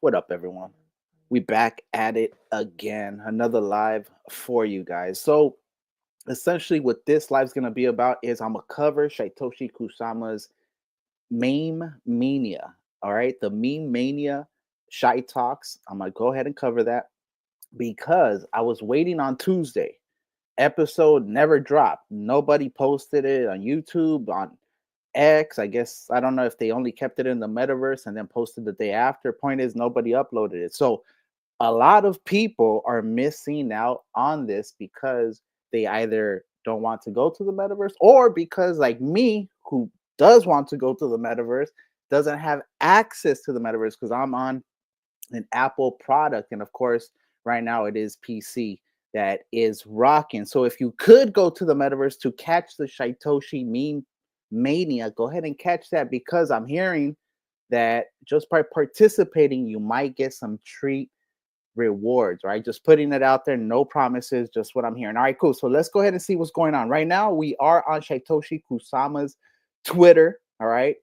What up, everyone? We back at it again. Another live for you guys. So essentially, what this live is gonna be about is I'm gonna cover Shaitoshi Kusama's Meme Mania. All right, the Meme Mania Shy Talks. I'm gonna go ahead and cover that because I was waiting on Tuesday. Episode never dropped. Nobody posted it on YouTube, on X. I guess I don't know if they only kept it in the metaverse and then posted the day after. Point is, nobody uploaded it. So a lot of people are missing out on this because they either don't want to go to the metaverse or because, like me, who does want to go to the metaverse, doesn't have access to the metaverse because I'm on an Apple product. And of course, right now it is PC that is rocking. So if you could go to the metaverse to catch the Shaitoshi meme mania, go ahead and catch that because I'm hearing that just by participating, you might get some treat rewards, right? Just putting it out there, no promises, just what I'm hearing. All right, cool. So let's go ahead and see what's going on. Right now, we are on Shaitoshi Kusama's Twitter. All right,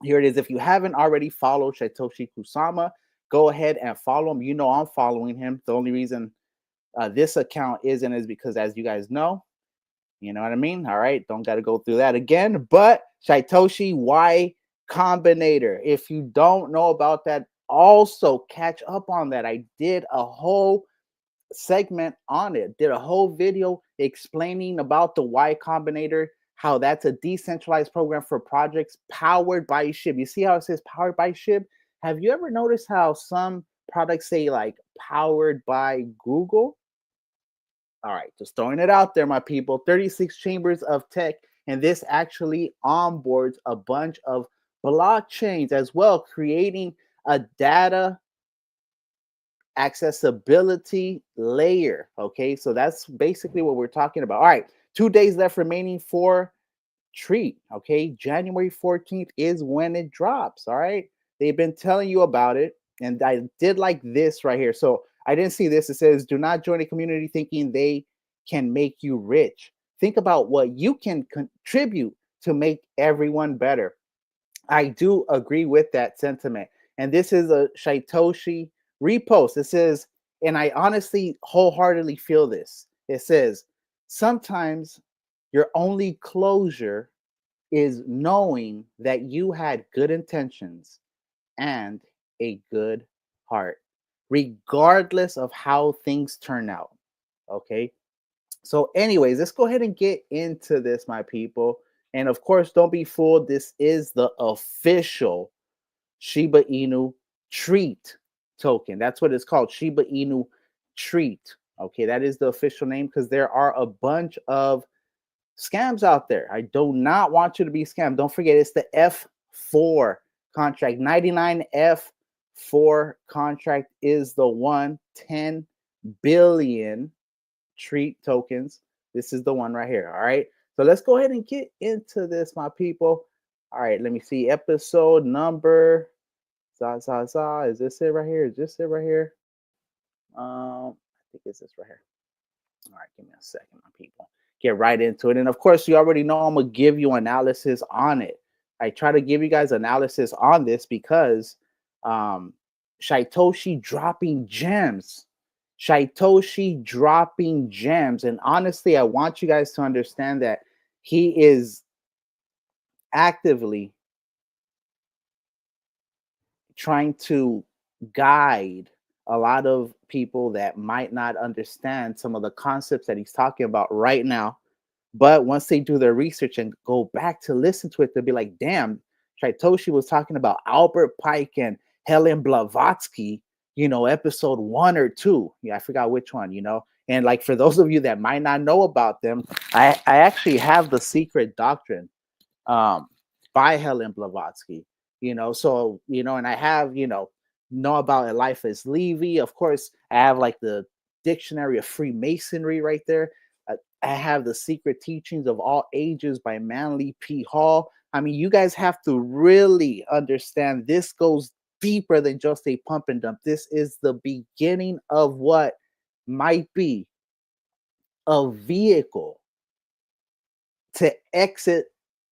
here it is. If you haven't already followed Shaitoshi Kusama, go ahead and follow him. You know, I'm following him. The only reason this account isn't is because, as you guys know, you know what I mean? All right, don't got to go through that again. But Shaitoshi Y Combinator, if you don't know about that, also catch up on that. I did a whole segment on it, did a whole video explaining about the Y Combinator, how that's a decentralized program for projects powered by Shib. You see how it says powered by Shib? Have you ever noticed how some products say like powered by Google? All right, just throwing it out there, my people. 36 chambers of tech, and this actually onboards a bunch of blockchains as well, creating a data accessibility layer. Okay, so that's basically what we're talking about. All right, 2 days left remaining for treat. Okay, January 14th is when it drops. All right, they've been telling you about it, and I did like this right here. So I didn't see this. It says, do not join a community thinking they can make you rich. Think about what you can contribute to make everyone better. I do agree with that sentiment. And this is a Shaitoshi repost. It says, and I honestly wholeheartedly feel this. It says, sometimes your only closure is knowing that you had good intentions and a good heart, regardless of how things turn out. Okay. So, anyways, let's go ahead and get into this, my people. And of course, don't be fooled. This is the official Shiba Inu treat token. That's what it's called, Shiba Inu treat. Okay, that is the official name because there are a bunch of scams out there. I do not want you to be scammed. Don't forget, it's the F4 contract. 99F4 contract is the one. 10 billion treat tokens. This is the one right here. All right. So let's go ahead and get into this, my people. All right. Let me see. Episode number. Is this it right here? Is this it right here? I think it's this right here. All right. Give me a second, my people. Get right into it. And of course, you already know I'm going to give you analysis on it. I try to give you guys analysis on this because Shaitoshi dropping gems. Shaitoshi dropping gems. And honestly, I want you guys to understand that he is actively trying to guide a lot of people that might not understand some of the concepts that he's talking about right now. But once they do their research and go back to listen to it, they'll be like, damn, Shaitoshi was talking about Albert Pike and Helen Blavatsky, episode 1 or 2. Yeah, I forgot which one, And like for those of you that might not know about them, I actually have The Secret Doctrine by Helen Blavatsky, and I have, know about Eliphas Levi. Of course, I have like the Dictionary of Freemasonry right there. I have The Secret Teachings of All Ages by Manly P. Hall. I mean, you guys have to really understand this goes deeper than just a pump and dump. This is the beginning of what might be a vehicle to exit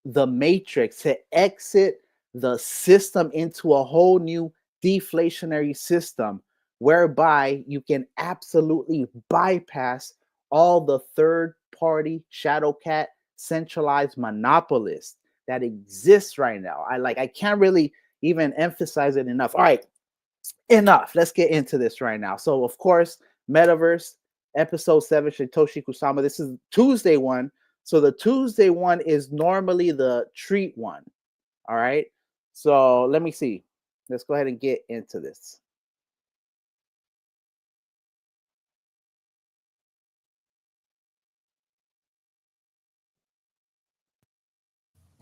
the matrix, to exit the system into a whole new deflationary system whereby you can absolutely bypass all the third party shadow cat centralized monopolists that exists right now. I can't really even emphasize it enough. All right, enough. Let's get into this right now. So, of course, Metaverse episode 7, Satoshi Kusama. This is Tuesday one. So the Tuesday one is normally the treat one. All right. So let me see. Let's go ahead and get into this.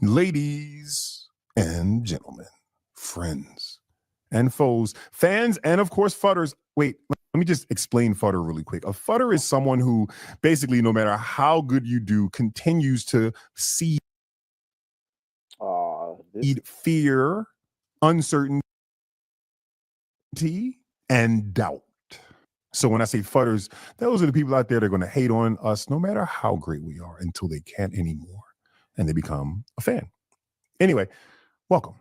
Ladies and gentlemen, friends and foes, fans, and of course, fudders. Wait, let me just explain fudder really quick. A fudder is someone who basically, no matter how good you do, continues to seed fear, uncertainty, and doubt. So when I say fudders, those are the people out there that are going to hate on us no matter how great we are until they can't anymore and they become a fan. Anyway, welcome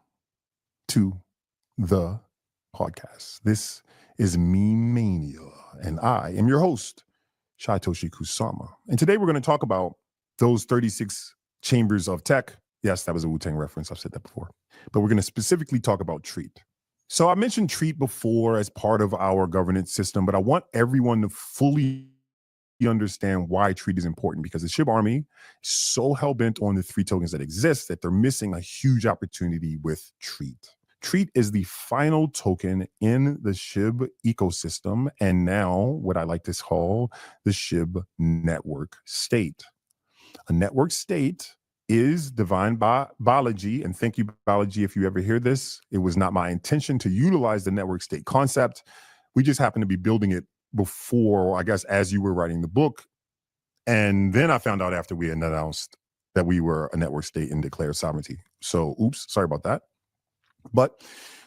to the podcast. This is Mememania, and I am your host, Satoshi Kusama. And today we're going to talk about those 36 chambers of tech. Yes, that was a Wu-Tang reference. I've said that before. But we're going to specifically talk about Treat. So I mentioned Treat before as part of our governance system, but I want everyone to fully understand why Treat is important, because the SHIB army is so hell-bent on the 3 tokens that exist that they're missing a huge opportunity with Treat. Treat is the final token in the SHIB ecosystem, and now what I like to call the SHIB network state. A network state is defined by biology, and thank you, biology, if you ever hear this. It was not my intention to utilize the network state concept. We just happened to be building it before, I guess, as you were writing the book. And then I found out after we had announced that we were a network state and declared sovereignty. So, oops, sorry about that. But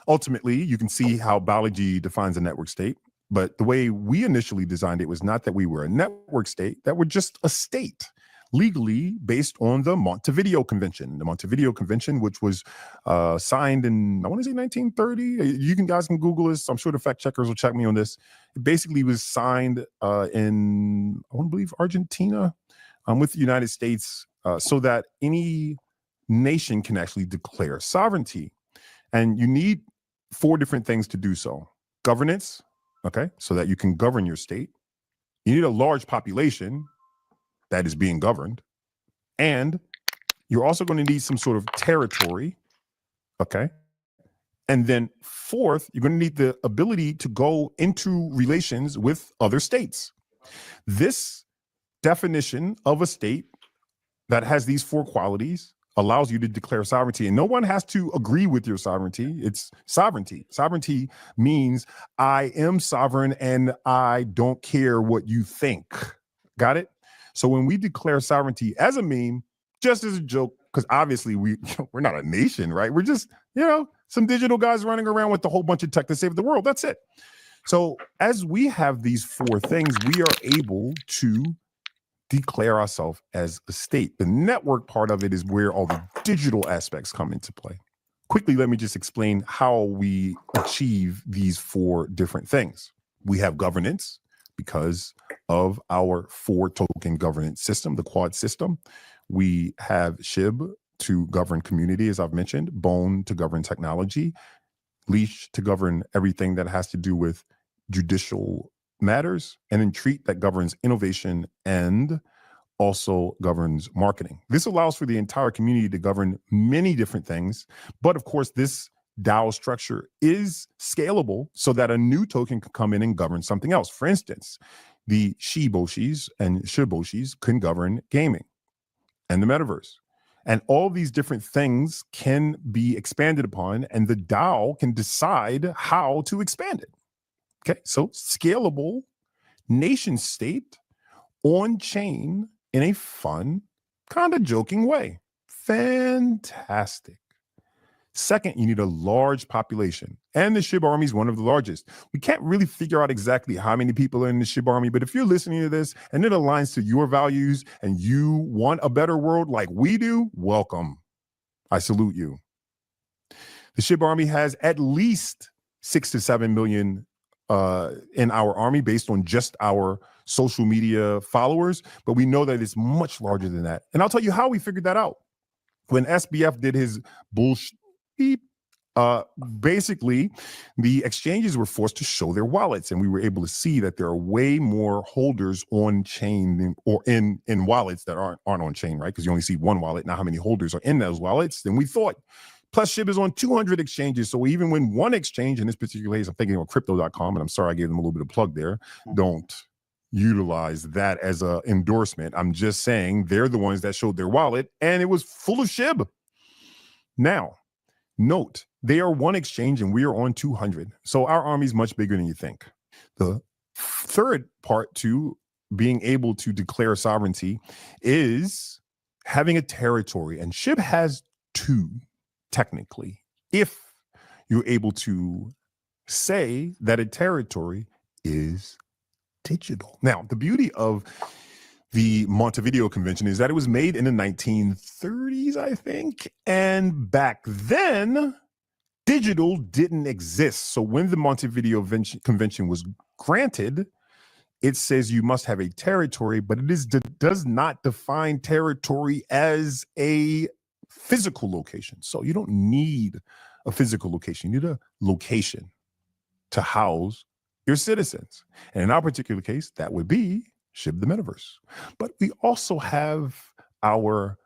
ultimately, you can see how biology defines a network state. But the way we initially designed it was not that we were a network state, that we're just a state, legally based on the Montevideo Convention. The Montevideo Convention, which was signed in, I want to say 1930. You guys can Google this. I'm sure the fact checkers will check me on this. It basically was signed in, I want to believe, Argentina with the United States so that any nation can actually declare sovereignty. And you need 4 different things to do so. Governance, okay, so that you can govern your state. You need a large population that is being governed. And you're also going to need some sort of territory, okay? And then 4th, you're going to need the ability to go into relations with other states. This definition of a state that has these 4 qualities allows you to declare sovereignty, and no one has to agree with your sovereignty. It's sovereignty. Sovereignty means I am sovereign and I don't care what you think. Got it? So when we declare sovereignty as a meme, just as a joke, because obviously we're not a nation, right? We're just, some digital guys running around with a whole bunch of tech to save the world. That's it. So as we have these 4 things, we are able to declare ourselves as a state. The network part of it is where all the digital aspects come into play. Quickly, let me just explain how we achieve these 4 different things. We have governance because of our 4 token governance system, the quad system. We have SHIB to govern community, as I've mentioned, Bone to govern technology, Leash to govern everything that has to do with judicial matters, and then Treat that governs innovation and also governs marketing. This allows for the entire community to govern many different things, but of course this DAO structure is scalable so that a new token can come in and govern something else. For instance, the Shiboshis and Shiboshis can govern gaming and the metaverse. And all these different things can be expanded upon, and the DAO can decide how to expand it. Okay, so scalable nation state on chain in a fun, kind of joking way. Fantastic. Second, you need a large population, and the SHIB army is one of the largest. We can't really figure out exactly how many people are in the SHIB army, but if you're listening to this and it aligns to your values and you want a better world like we do, welcome. I salute you. The SHIB army has at least 6 to 7 million in our army based on just our social media followers, but we know that it's much larger than that. And I'll tell you how we figured that out. When SBF did his bullshit, basically the exchanges were forced to show their wallets, and we were able to see that there are way more holders on chain or in wallets that aren't on chain, right? Because you only see one wallet. Now, how many holders are in those wallets than we thought? Plus, Shib is on 200 exchanges. So even when one exchange, in this particular case, I'm thinking of crypto.com, and I'm sorry I gave them a little bit of plug there, don't utilize that as an endorsement. I'm just saying they're the ones that showed their wallet, and it was full of Shib. Now, note, they are one exchange, and we are on 200. So our army is much bigger than you think. The third part to being able to declare sovereignty is having a territory, and Shib has two. Technically, if you're able to say that a territory is digital. Now, the beauty of the Montevideo Convention is that it was made in the 1930s, I think. And back then, digital didn't exist. So when the Montevideo Convention was granted, it says you must have a territory, but it does not define territory as a physical location. So you don't need a physical location. You need a location to house your citizens. And in our particular case, that would be Shib the Metaverse. But we also have our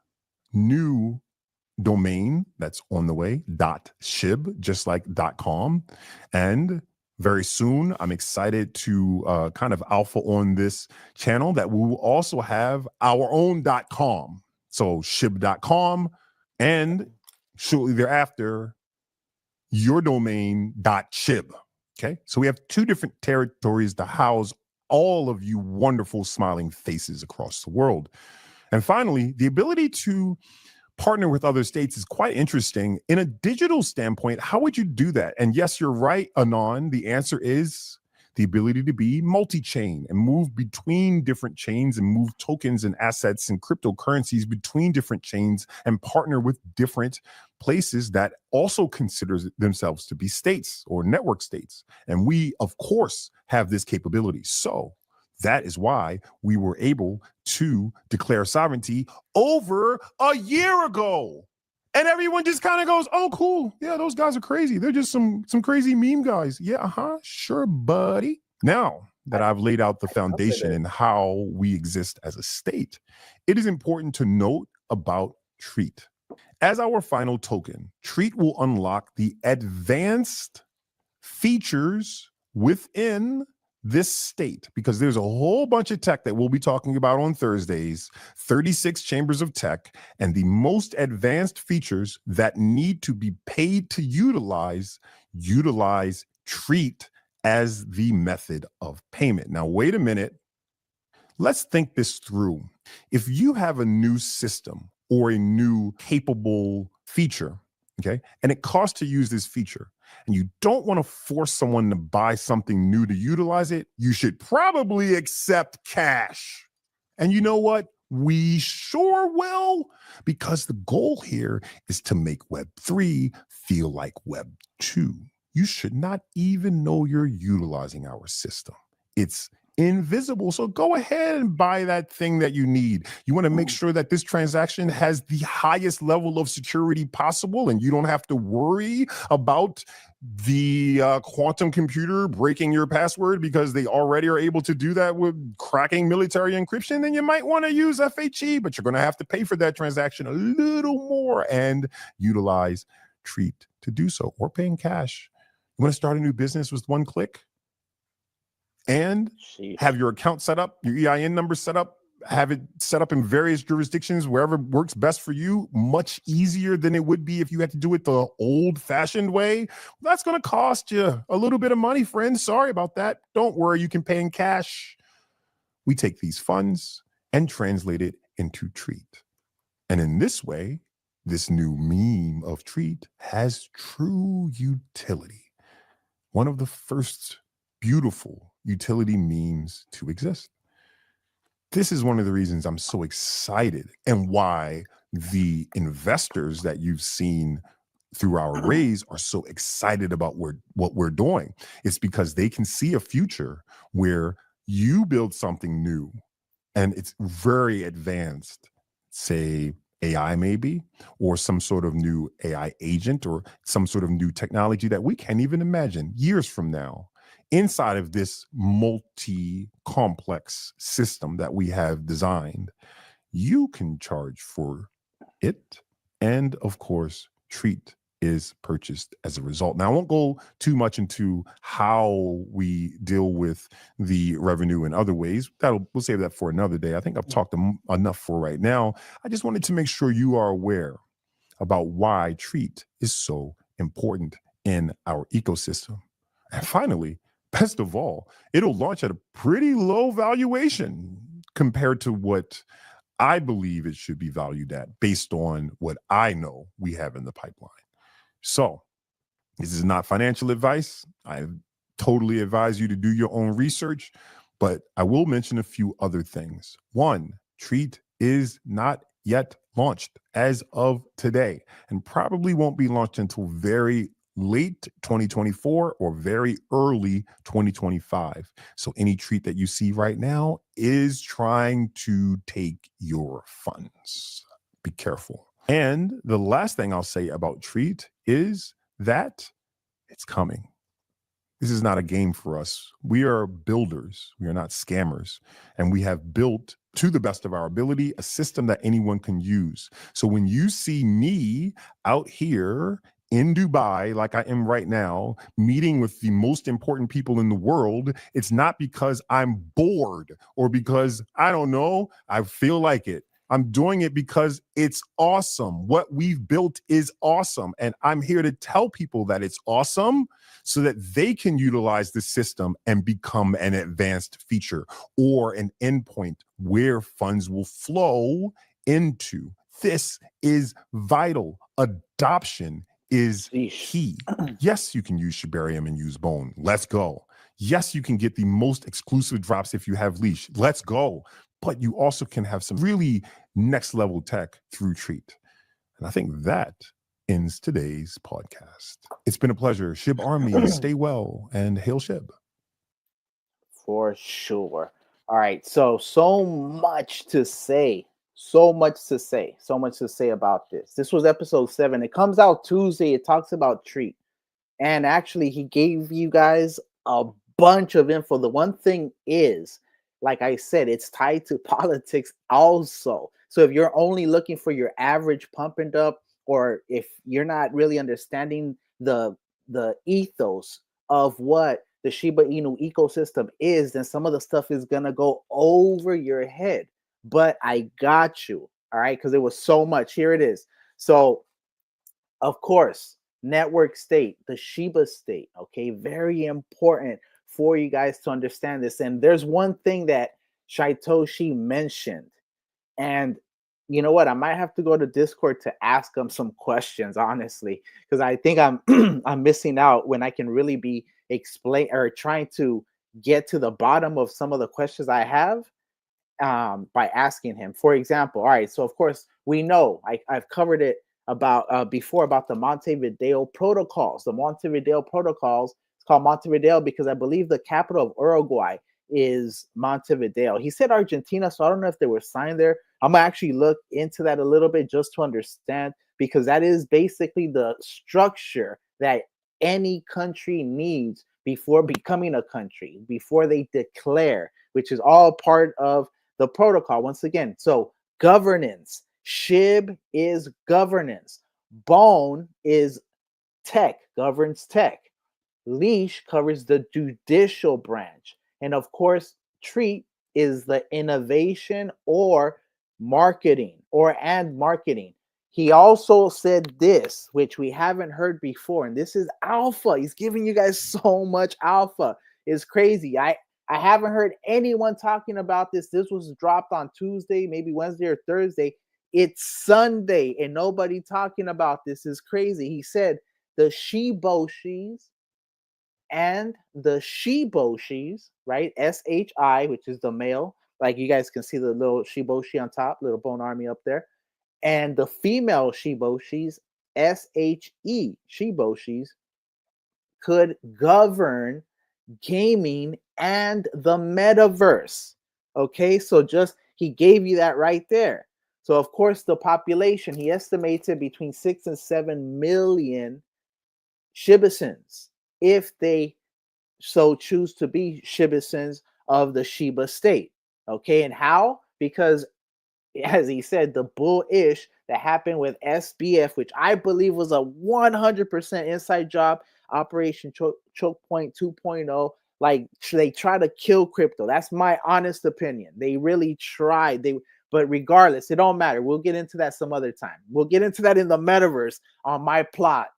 new domain that's on the way, .shib, just like .com. And very soon, I'm excited to kind of alpha on this channel that we will also have our own .com. So shib.com, and shortly thereafter, your domain .shib. Okay, so we have two different territories to house all of you wonderful smiling faces across the world. And finally, the ability to partner with other states is quite interesting. In a digital standpoint, how would you do that? And yes, you're right, Anon. The answer is the ability to be multi-chain and move between different chains and move tokens and assets and cryptocurrencies between different chains and partner with different places that also consider themselves to be states or network states. And we, of course, have this capability. So that is why we were able to declare sovereignty over a year ago. And everyone just kind of goes, oh, cool. Yeah, those guys are crazy. They're just some crazy meme guys. Yeah, sure, buddy. Now that I've laid out the foundation and how we exist as a state, it is important to note about Treat. As our final token, Treat will unlock the advanced features within this state, because there's a whole bunch of tech that we'll be talking about on Thursdays, 36 chambers of tech, and the most advanced features that need to be paid to utilize Treat as the method of payment. Now, wait a minute. Let's think this through. If you have a new system or a new capable feature, okay, and it costs to use this feature, and you don't want to force someone to buy something new to utilize it, you should probably accept cash. And you know what? We sure will, because the goal here is to make Web3 feel like Web2. You should not even know you're utilizing our system. It's invisible. So go ahead and buy that thing that you need. You want to make sure that this transaction has the highest level of security possible, and you don't have to worry about the quantum computer breaking your password, because they already are able to do that with cracking military encryption. Then you might want to use FHE, but you're going to have to pay for that transaction a little more and utilize Treat to do so, or paying cash. You want to start a new business with one click and have your account set up, your EIN number set up, have it set up in various jurisdictions, wherever works best for you, much easier than it would be if you had to do it the old-fashioned way. That's going to cost you a little bit of money, friends. Sorry about that. Don't worry, you can pay in cash. We take these funds and translate it into Treat. And in this way, this new meme of Treat has true utility. One of the first beautiful utility memes to exist. This is one of the reasons I'm so excited, and why the investors that you've seen through our raise are so excited about what we're doing. It's because they can see a future where you build something new and it's very advanced, say AI maybe, or some sort of new AI agent or some sort of new technology that we can't even imagine years from now inside of this multi-complex system that we have designed. You can charge for it. And of course, treat is purchased as a result. Now, I won't go too much into how we deal with the revenue in other ways. We'll save that for another day. I think I've talked enough for right now. I just wanted to make sure you are aware about why treat is so important in our ecosystem. And finally, best of all, it'll launch at a pretty low valuation compared to what I believe it should be valued at based on what I know we have in the pipeline. So, this is not financial advice. I totally advise you to do your own research, but I will mention a few other things. One, Treat is not yet launched as of today and probably won't be launched until very late 2024 or very early 2025. So any treat that you see right now is trying to take your funds. Be careful. And the last thing I'll say about treat is that it's coming. This is not a game for us. We are builders. We are not scammers. And we have built, to the best of our ability, a system that anyone can use. So when you see me out here in Dubai, like I am right now, meeting with the most important people in the world, it's not because I'm bored or because, I don't know, I feel like it. I'm doing it because it's awesome. What we've built is awesome. And I'm here to tell people that it's awesome so that they can utilize the system and become an advanced feature or an endpoint where funds will flow into. This is vital. Adoption is key. Yes, you can use Shibarium and use Bone. Let's go. Yes, you can get the most exclusive drops if you have Leash. Let's go. But you also can have some really next level tech through Treat. And I think that ends today's podcast. It's been a pleasure. Shib Army, stay well and hail Shib. For sure. All right. So much to say. So much to say. So much to say about this. This was episode 7. It comes out Tuesday. It talks about Treat. And actually, he gave you guys a bunch of info. The one thing is, like I said, it's tied to politics also. So if you're only looking for your average pump and dump, or if you're not really understanding the ethos of what the Shiba Inu ecosystem is, then some of the stuff is gonna go over your head. But I got you, all right, because it was so much. Here it is. So, of course, network state, the Shiba state, okay, very important for you guys to understand this. And there's one thing that Shaitoshi mentioned, and you know what? I might have to go to Discord to ask him some questions, honestly, because I think I'm I'm missing out when I can really be explain or trying to get to the bottom of some of the questions I have by asking him. For example, all right, so of course we know I've covered it about before about the Montevideo protocols. The Montevideo protocols, it's called Montevideo because I believe the capital of Uruguay is Montevideo. He said Argentina, so I don't know if they were signed there. I'm gonna actually look into that a little bit just to understand, because that is basically the structure that any country needs before becoming a country, before they declare, which is all part of the protocol. Once again, so governance. Shib is governance. Bone is tech, governs tech. Leash covers the judicial branch. And of course, Treat is the innovation or marketing and marketing. He also said this, which we haven't heard before, and this is alpha. He's giving you guys so much alpha. It's crazy. I haven't heard anyone talking about this. This was dropped on Tuesday, maybe Wednesday or Thursday. It's Sunday, and nobody talking about this. Is crazy. He said the Shiboshis and the Shiboshis, right? SHI, which is the male. Like you guys can see the little Shiboshi on top, little bone army up there. And the female Shiboshis, Shiboshis, could govern gaming and the metaverse. Okay, so just he gave you that right there. So of course the population, he estimated between 6 and 7 million Shibasins if they so choose to be Shibasins of the Shiba state. Okay, and how? Because as he said, the bullish that happened with SBF, which I believe was a 100% inside job, Operation Choke Point 2.0. Like they try to kill crypto. That's my honest opinion. They really tried. But regardless, it don't matter. We'll get into that some other time. We'll get into that in the metaverse on my plot.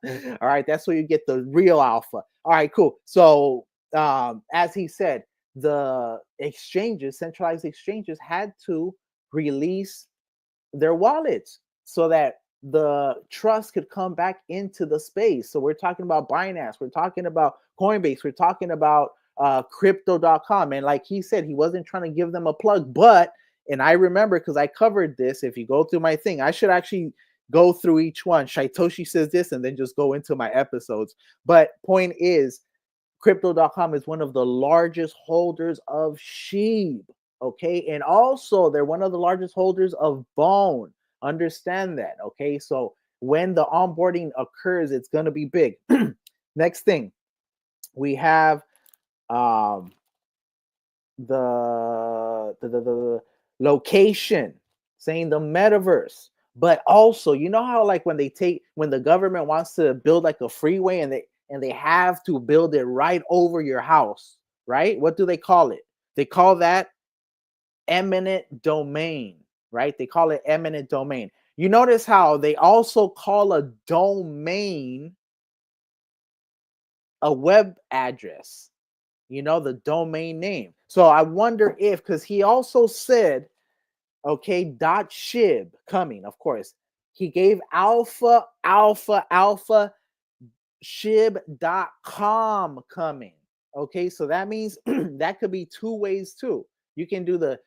All right, that's where you get the real alpha. All right, cool. So as he said, the exchanges, centralized exchanges, had to release their wallets so that the trust could come back into the space. So we're talking about Binance, we're talking about Coinbase, we're talking about crypto.com. And like he said, he wasn't trying to give them a plug, but, and I remember because I covered this, if you go through my thing, I should actually go through each one. Shaitoshi says this and then just go into my episodes. But point is, crypto.com is one of the largest holders of Shib. Okay. And also, they're one of the largest holders of Bone. Understand that. Okay. So when the onboarding occurs, it's going to be big. Next thing, we have the location, saying the metaverse. But also, you know how like when the government wants to build like a freeway and they have to build it right over your house, right? What do they call it? They call that eminent domain, right? They call it eminent domain. You notice how they also call a domain a web address, the domain name. So I wonder if, because he also said, okay, .shib coming, of course. He gave alpha shib.com coming. Okay, so that means that could be two ways too. You can do the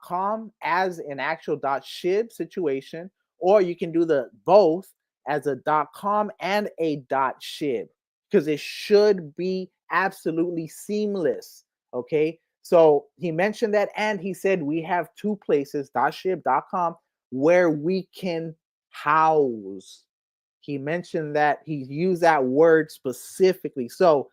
.com as an actual .shib situation, or you can do the both as a .com and a .shib, because it should be absolutely seamless. Okay, so he mentioned that, and he said we have two places, .shib.com, where we can house. He mentioned that he used that word specifically. So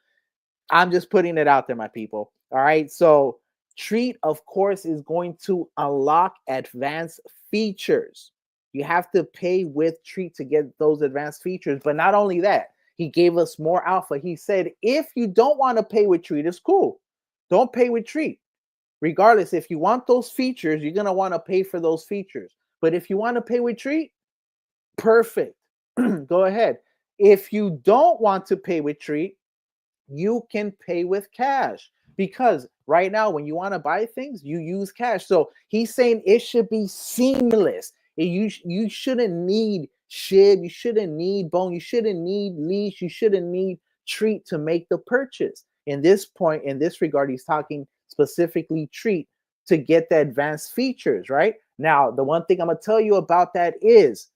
I'm just putting it out there, my people. All right. So Treat, of course, is going to unlock advanced features. You have to pay with Treat to get those advanced features. But not only that, he gave us more alpha. He said, if you don't want to pay with Treat, it's cool. Don't pay with Treat. Regardless, if you want those features, you're going to want to pay for those features. But if you want to pay with Treat, perfect. Go ahead. If you don't want to pay with Treat, you can pay with cash, because right now when you want to buy things, you use cash. So he's saying it should be seamless. You shouldn't need Shib, you shouldn't need Bone, you shouldn't need Leash, you shouldn't need Treat to make the purchase. In this point, in this regard, he's talking specifically Treat to get the advanced features. Right now, the one thing I'm gonna tell you about that is,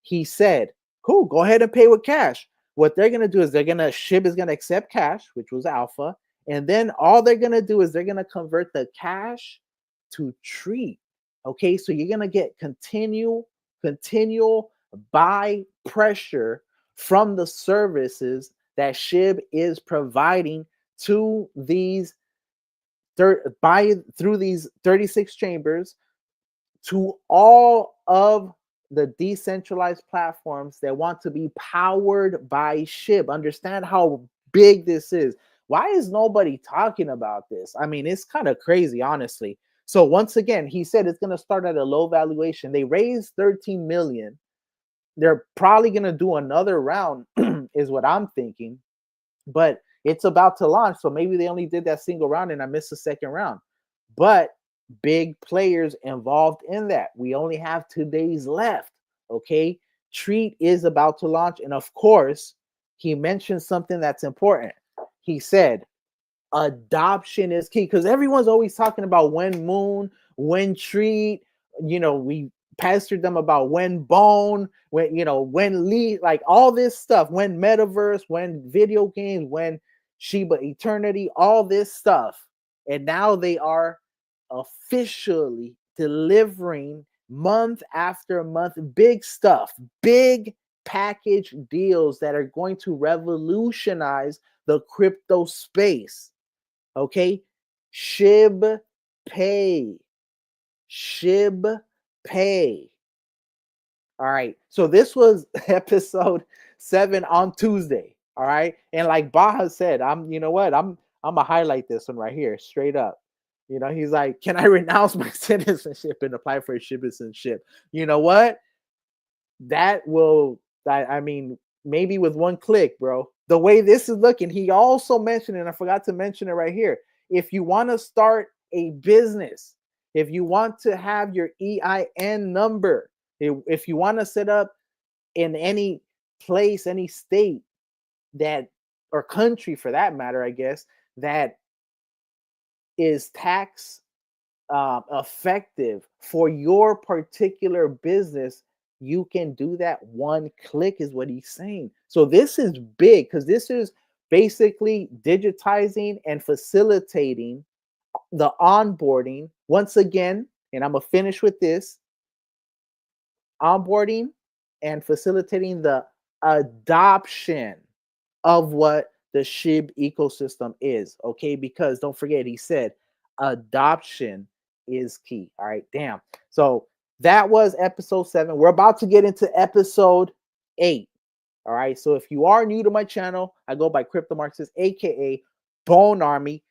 he said, cool, go ahead and pay with cash. What they're going to do is Shib is going to accept cash, which was alpha. And then all they're going to do is they're going to convert the cash to Treat. Okay. So you're going to get continual buy pressure from the services that Shib is providing to these through these 36 chambers, to all of the decentralized platforms that want to be powered by Shib. Understand how big this is. Why is nobody talking about this? I mean, it's kind of crazy, honestly. So once again, he said it's going to start at a low valuation. They raised 13 million. They're probably going to do another round, is what I'm thinking. But it's about to launch, so maybe they only did that single round and I missed the second round. But big players involved in that. We only have 2 days left. Okay. Treat is about to launch. And of course, he mentioned something that's important. He said, adoption is key, because everyone's always talking about when Moon, when Treat, we pestered them about when Bone, when when Lee, like all this stuff, when Metaverse, when video games, when Shiba Eternity, all this stuff. And now they are officially delivering month after month, big stuff, big package deals that are going to revolutionize the crypto space. Okay, Shib Pay. All right, so this was episode 7 on Tuesday. All right, and like Baja said, I'm gonna highlight this one right here, straight up. He's like, can I renounce my citizenship and apply for a citizenship? You know what? That will, I mean, maybe with one click, bro. The way this is looking, he also mentioned, and I forgot to mention it right here. If you want to start a business, if you want to have your EIN number, if you want to set up in any place, any state that, or country for that matter, I guess, that is tax effective for your particular business, you can do that one click, is what he's saying. So this is big, because this is basically digitizing and facilitating the onboarding once again. And I'm gonna finish with this: onboarding and facilitating the adoption of what the SHIB ecosystem is. Okay, because don't forget, he said adoption is key. All right, damn. So that was episode 7. We're about to get into episode 8. All right, so if you are new to my channel, I go by Crypto Marxist, aka Bone Army.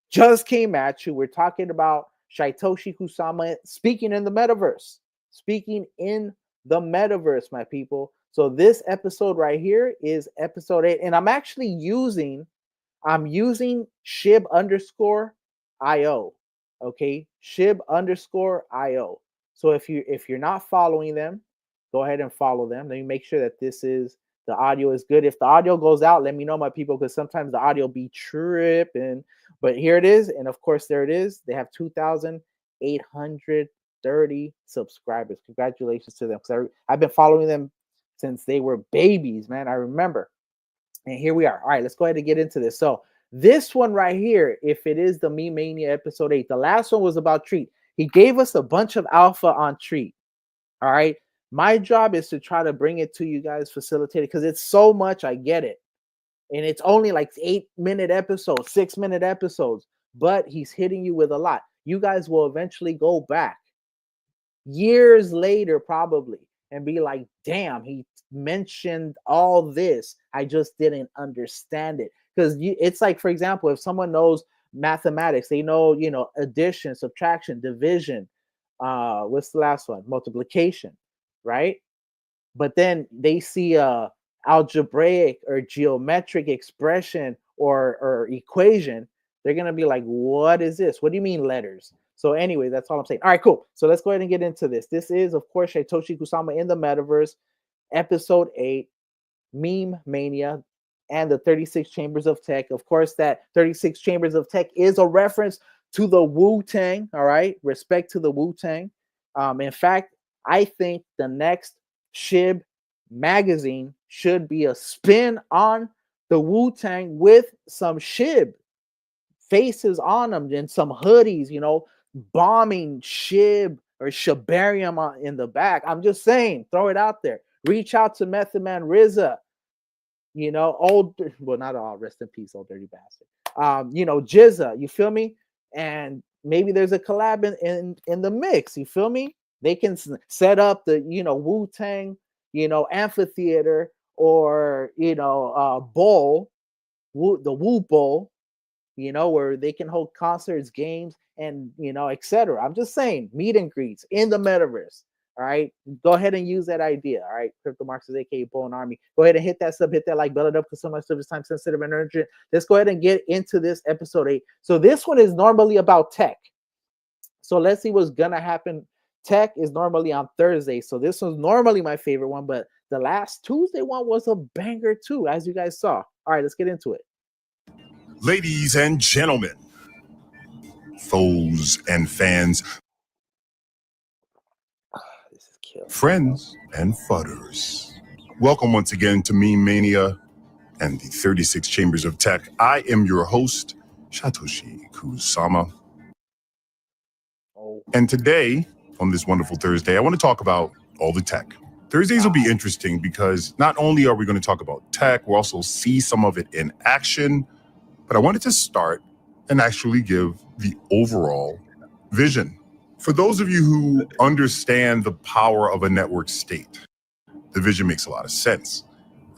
Just came at you. We're talking about Satoshi Kusama speaking in the metaverse. Speaking in the metaverse, my people. So this episode right here is episode 8, and I'm actually using Shib_IO. Okay, Shib_IO. So if you're not following them, go ahead and follow them. Let me make sure that the audio is good. If the audio goes out, let me know, my people, because sometimes the audio be tripping. But here it is, and of course there it is. They have 2,830 subscribers. Congratulations to them, because I've been following them since they were babies, man. I remember. And here we are. All right, let's go ahead and get into this. So this one right here, if it is the Mememania episode 8, the last one was about Treat. He gave us a bunch of alpha on Treat. All right. My job is to try to bring it to you guys, facilitate it, because it's so much. I get it. And it's only like 8-minute episodes, 6-minute episodes, but he's hitting you with a lot. You guys will eventually go back years later, probably, and be like, damn, he mentioned all this. I just didn't understand it. Because it's like, for example, if someone knows mathematics, they know, addition, subtraction, division, what's the last one? Multiplication, right? But then they see a algebraic or geometric expression or equation, they're gonna be like, what is this? What do you mean letters? So anyway, that's all I'm saying. All right, cool. So let's go ahead and get into this. This is, of course, Satoshi Kusama in the metaverse, episode 8, Meme Mania, and the 36 Chambers of Tech. Of course, that 36 Chambers of Tech is a reference to the Wu-Tang. All right, respect to the Wu-Tang. In fact, I think the next Shib magazine should be a spin on the Wu-Tang with some Shib faces on them and some hoodies, bombing Shib or Shibarium in the back. I'm just saying, throw it out there. Reach out to Method Man RZA, well, not all, rest in peace, old dirty bastard. Jizza, you feel me? And maybe there's a collab in the mix, you feel me? They can set up the, Wu-Tang, amphitheater, or, bowl, the Wu Bowl, where they can hold concerts, games, and, etc. I'm just saying, meet and greets in the metaverse. All right, go ahead and use that idea. All right, Crypto Marxist, aka Bone Army. Go ahead and hit that sub, hit that like, bell it up, because so much stuff is time sensitive and urgent. Let's go ahead and get into this episode 8. So this one is normally about tech. So let's see what's gonna happen. Tech is normally on Thursday, so this was normally my favorite one, but the last Tuesday one was a banger too, as you guys saw. All right, let's get into it. Ladies and gentlemen, foes and fans, chill. Friends and fudders. Welcome once again to Mememania and the 36 Chambers of Tech. I am your host, Satoshi Kusama. Oh, And today, on this wonderful Thursday, I want to talk about all the tech. Thursdays will be interesting because not only are we going to talk about tech, we'll also see some of it in action. But I wanted to start and actually give the overall vision. For those of you who understand the power of a network state, the vision makes a lot of sense.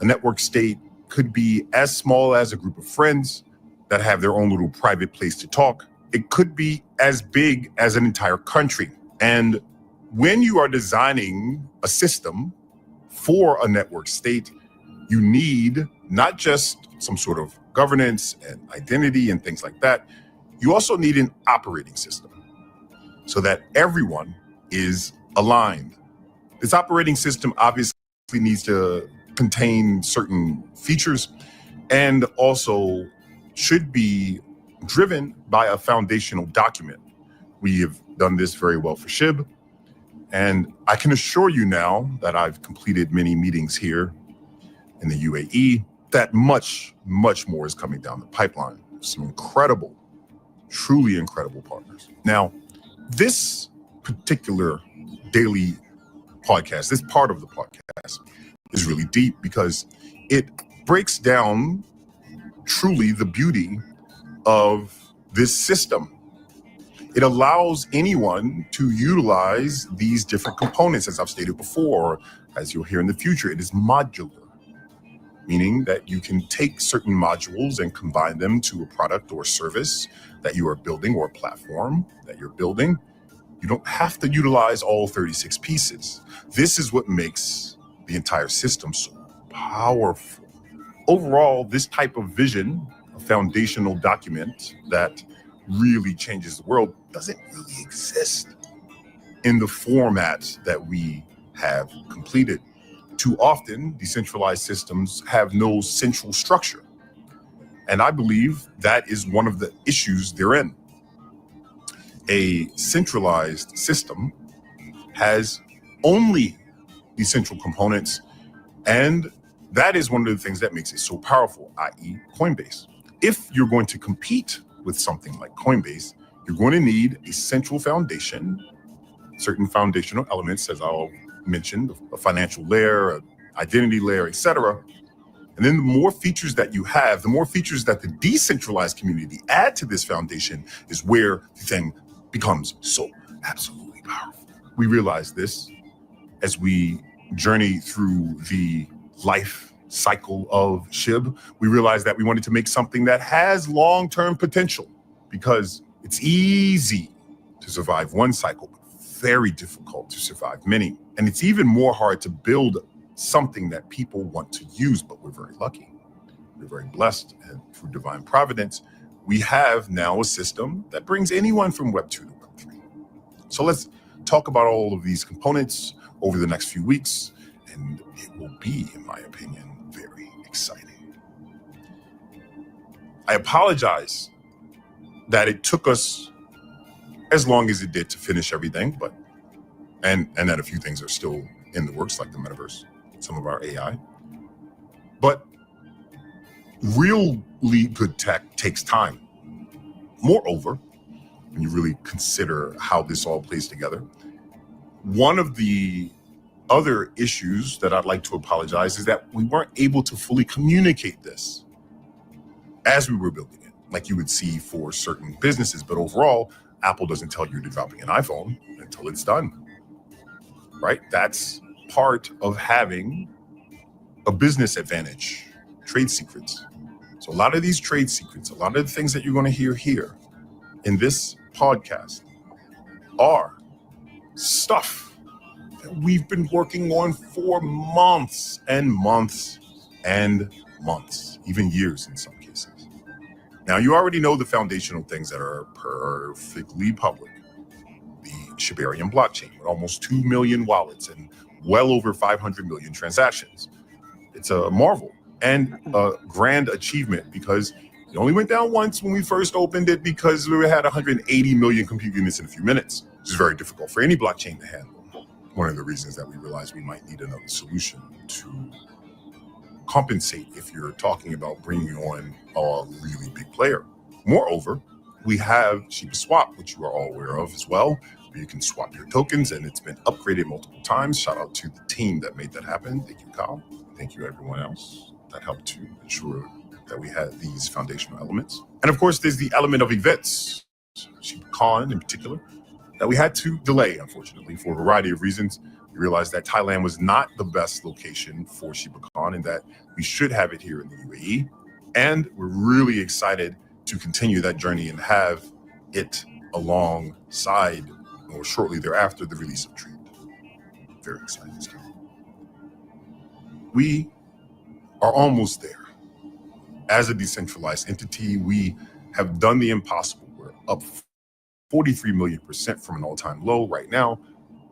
A network state could be as small as a group of friends that have their own little private place to talk. It could be as big as an entire country. And when you are designing a system for a network state, you need not just some sort of governance and identity and things like that. You also need an operating system so that everyone is aligned. This operating system obviously needs to contain certain features and also should be driven by a foundational document. We have done this very well for Shib, and I can assure you now that I've completed many meetings here in the UAE that much, much more is coming down the pipeline. Some incredible, truly incredible partners. Now, this particular daily podcast, this part of the podcast is really deep because it breaks down truly the beauty of this system. It allows anyone to utilize these different components, as I've stated before, as you'll hear in the future. It is modular, meaning that you can take certain modules and combine them to a product or service that you are building or a platform that you're building. You don't have to utilize all 36 pieces. This is what makes the entire system so powerful. Overall, this type of vision, a foundational document that really changes the world, doesn't really exist in the format that we have completed. Too often, decentralized systems have no central structure. And I believe that is one of the issues therein. A centralized system has only the central components, and that is one of the things that makes it so powerful, i.e. Coinbase. If you're going to compete with something like Coinbase, you're going to need a central foundation, certain foundational elements, as I'll mention, a financial layer, an identity layer, etc. And then the more features that you have, the more features that the decentralized community add to this foundation is where the thing becomes so absolutely powerful. We realize this as we journey through the life cycle of Shib. We realized that we wanted to make something that has long-term potential because it's easy to survive one cycle, but very difficult to survive many. And it's even more hard to build something that people want to use, but we're very lucky. We're very blessed, and through divine providence, we have now a system that brings anyone from Web 2 to Web 3. So let's talk about all of these components over the next few weeks, and it will be, in my opinion, very exciting. I apologize that it took us as long as it did to finish everything, but and that a few things are still in the works, like the metaverse, some of our AI. But really good tech takes time. Moreover, when you really consider how this all plays together, one of the other issues that I'd like to apologize is that we weren't able to fully communicate this as we were building it, like you would see for certain businesses. But overall, Apple doesn't tell you you're developing an iPhone until it's done, right? That's part of having a business advantage, trade secrets. So a lot of these trade secrets, a lot of the things that you're going to hear here in this podcast are stuff that we've been working on for months and months and months, even years in some cases. Now, you already know the foundational things that are perfectly public. The Shibarium blockchain with almost 2 million wallets and well over 500 million transactions. It's a marvel and a grand achievement because it only went down once when we first opened it because we had 180 million compute units in a few minutes, which is very difficult for any blockchain to handle. one of the reasons that we realized we might need another solution to compensate if you're talking about bringing on a really big player. Moreover, we have Shiba Swap, which you are all aware of as well, where you can swap your tokens, and it's been upgraded multiple times. Shout out to the team that made that happen. Thank you, Kyle. Thank you, everyone else that helped to ensure that we had these foundational elements. And of course, there's the element of events, ShibaCon in particular, that we had to delay, unfortunately, for a variety of reasons. We realized that Thailand was not the best location for ShibaCon and that we should have it here in the UAE. And we're really excited to continue that journey and have it alongside or shortly thereafter the release of Treat. Very excited. We are almost there. As a decentralized entity, we have done the impossible. We're up 43 million% from an all-time low right now,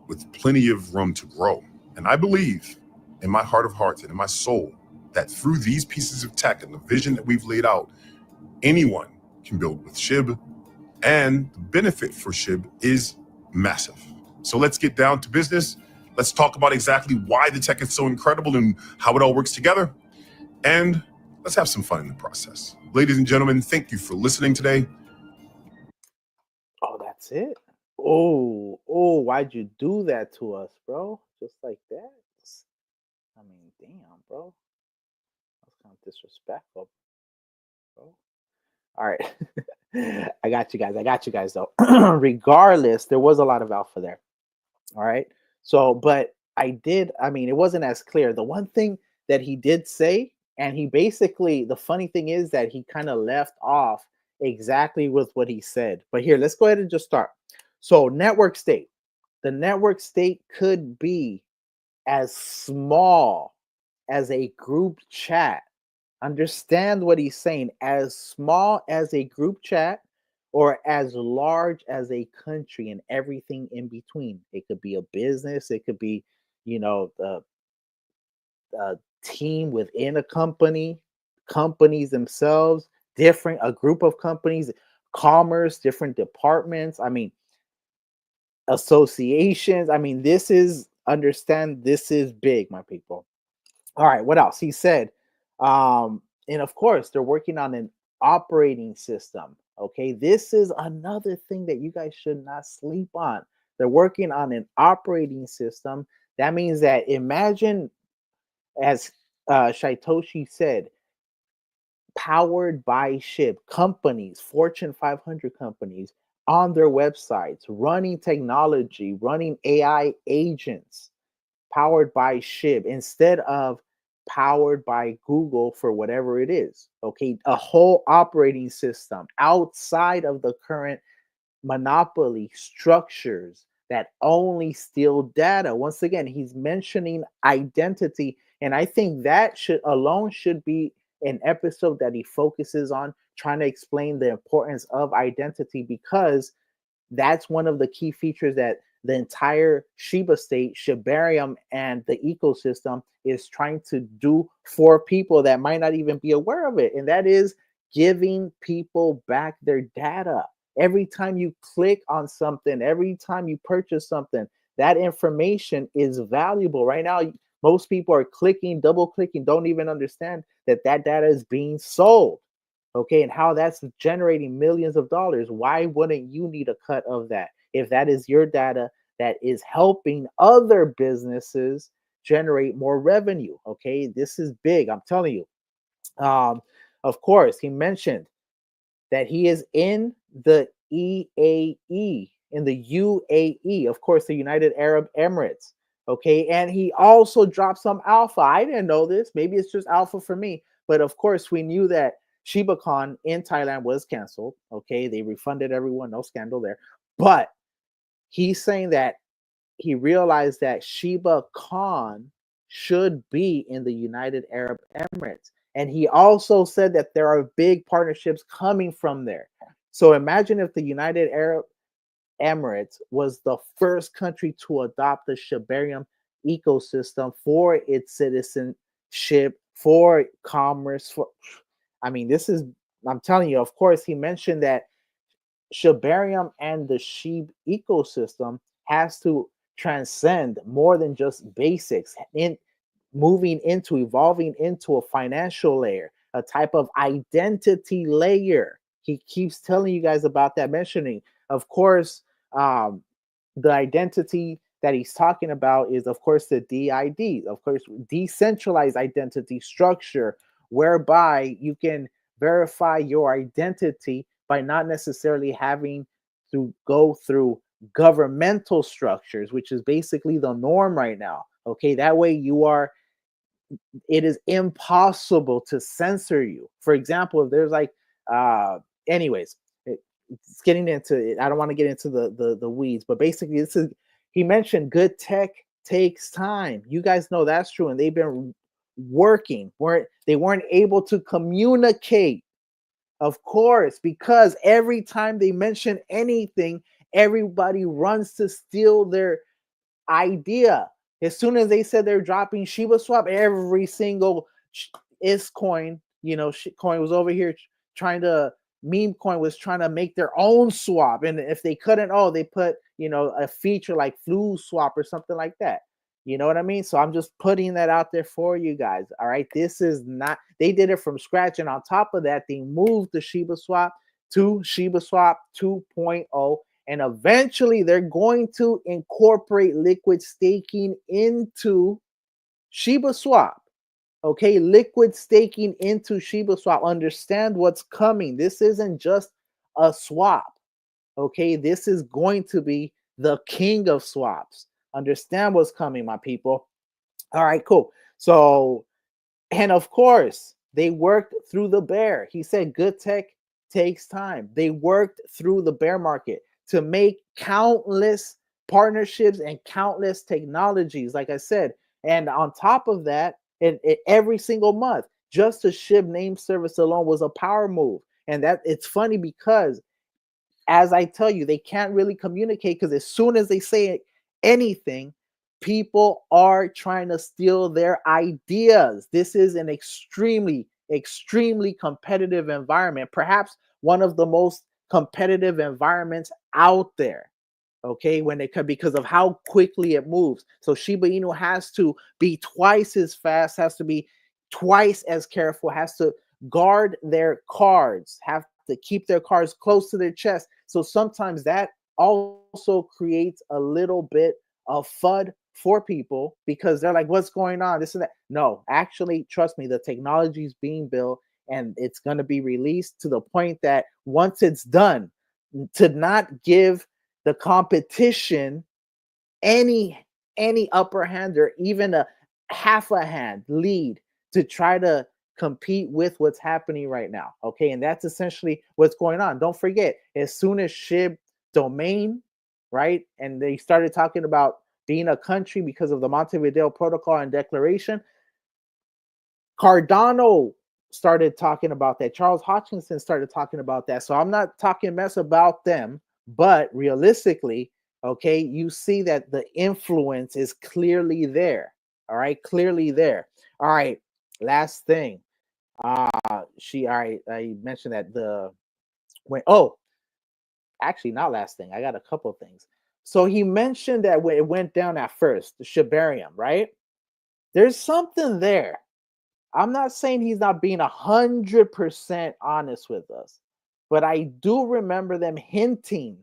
with plenty of room to grow. And I believe in my heart of hearts and in my soul that through these pieces of tech and the vision that we've laid out, anyone can build with SHIB, and the benefit for SHIB is massive. So let's get down to business. Let's talk about exactly why the tech is so incredible and how it all works together. And let's have some fun in the process. Ladies and gentlemen, thank you for listening today. Oh, that's it. Oh, why'd you do that to us, bro? Just like that? I mean, damn, bro. That's kind of disrespectful, bro. All right. I got you guys. I got you guys, though. Regardless, there was a lot of alpha there. All right. So, but I mean, it wasn't as clear. The one thing that he did say, and he basically, the funny thing is that he kind of left off exactly with what he said. But here, let's go ahead and just start. So, network state. The network state could be as small as a group chat. Understand what he's saying, as small as a group chat or as large as a country and everything in between. It could be a business, it could be, a team within a company, companies themselves, different, a group of companies, commerce, different departments. I mean, associations. I mean, understand, this is big, my people. All right, what else? He said, and of course, they're working on an operating system. Okay, this is another thing that you guys should not sleep on. They're working on an operating system. That means that, imagine, as Shaitoshi said, powered by SHIB, companies, Fortune 500 companies on their websites, running technology, running AI agents, powered by SHIB instead of powered by Google for whatever it is. Okay, a whole operating system outside of the current monopoly structures that only steal data. Once again, he's mentioning identity, and I think that should be an episode that he focuses on trying to explain the importance of identity, because that's one of the key features that the entire Shiba state, Shibarium, and the ecosystem is trying to do for people that might not even be aware of it. And that is giving people back their data. Every time you click on something, every time you purchase something, that information is valuable. Right now, most people are clicking, double clicking, don't even understand that that data is being sold. Okay, and how that's generating millions of dollars. Why wouldn't you need a cut of that if that is your data that is helping other businesses generate more revenue? Okay, this is big, I'm telling you. Of course, he mentioned that he is in the EAE, in the UAE, of course, the United Arab Emirates. Okay, and he also dropped some alpha. I didn't know this. Maybe it's just alpha for me, but of course, we knew that ShibaCon in Thailand was canceled. Okay, they refunded everyone, no scandal there. But he's saying that he realized that ShibaCon should be in the United Arab Emirates. And he also said that there are big partnerships coming from there. So imagine if the United Arab Emirates was the first country to adopt the Shibarium ecosystem for its citizenship, for commerce, I mean, I'm telling you, of course, he mentioned that Shibarium and the Shib ecosystem has to transcend more than just basics, in evolving into a financial layer, a type of identity layer. He keeps telling you guys about that, mentioning, of course, um, the identity that he's talking about is, of course, the DID, of course, decentralized identity structure, whereby you can verify your identity by not necessarily having to go through governmental structures, which is basically the norm right now. Okay, that way it is impossible to censor you. For example, if there's like, anyways, it's getting into it. I don't want to get into the weeds, but basically, he mentioned good tech takes time. You guys know that's true, and they've been working. They weren't able to communicate, of course, because every time they mention anything, everybody runs to steal their idea. As soon as they said they're dropping Shiba Swap, every single is coin, coin was over here trying to meme coin was trying to make their own swap, and if they couldn't, they put a feature like flu swap or something like that. You know what I mean? So I'm just putting that out there for you guys. All right, this is not, they did it from scratch, and on top of that, they moved the Shiba Swap to Shiba Swap 2.0. And eventually they're going to incorporate liquid staking into Shiba Swap. Okay, liquid staking into Shiba Swap. Understand what's coming. This isn't just a swap. Okay, this is going to be the king of swaps. Understand what's coming, my people. All right, cool. So, and of course, they worked through the bear. He said good tech takes time. They worked through the bear market to make countless partnerships and countless technologies, like I said. And on top of that, every single month, just a SHIB name service alone was a power move. And that it's funny because, as I tell you, they can't really communicate, because as soon as they say anything, people are trying to steal their ideas. This is an extremely, extremely competitive environment, perhaps one of the most competitive environments out there. Okay, when it comes, because of how quickly it moves. So Shiba Inu has to be twice as fast, has to be twice as careful, has to guard their cards, have to keep their cards close to their chest. So sometimes that also creates a little bit of FUD for people, because they're like, what's going on? This and that. No, actually, trust me, the technology is being built and it's going to be released to the point that once it's done, to not give the competition any upper hand or even a half a hand lead to try to compete with what's happening right now. Okay, and that's essentially what's going on. Don't forget, as soon as SHIB domain, right, and they started talking about being a country because of the Montevideo Protocol and Declaration, Cardano started talking about that. Charles Hutchinson started talking about that. So I'm not talking mess about them, but realistically, okay, you see that the influence is clearly there. All right, clearly there. All right, last thing. I mentioned that actually not last thing. I got a couple of things. So he mentioned that when it went down at first, the Shibarium, right? There's something there. I'm not saying he's not being 100% honest with us, but I do remember them hinting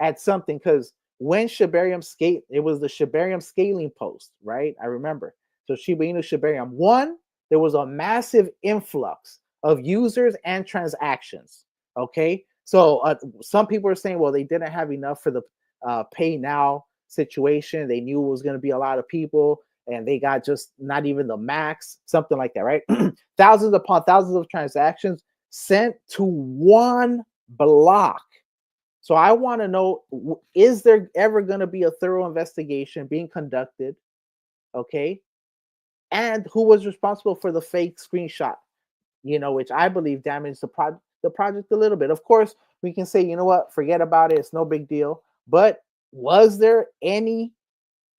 at something, because when Shibarium it was the Shibarium scaling post, right? I remember. So Shiba Inu Shibarium 1, there was a massive influx of users and transactions. Okay, so some people are saying, well, they didn't have enough for the pay now situation. They knew it was going to be a lot of people, and they got just not even the max, something like that, right? Thousands upon thousands of transactions sent to one block. So I want to know, is there ever going to be a thorough investigation being conducted? Okay. And who was responsible for the fake screenshot, which I believe damaged the project a little bit. Of course, we can say, you know what, forget about it. It's no big deal. But was there any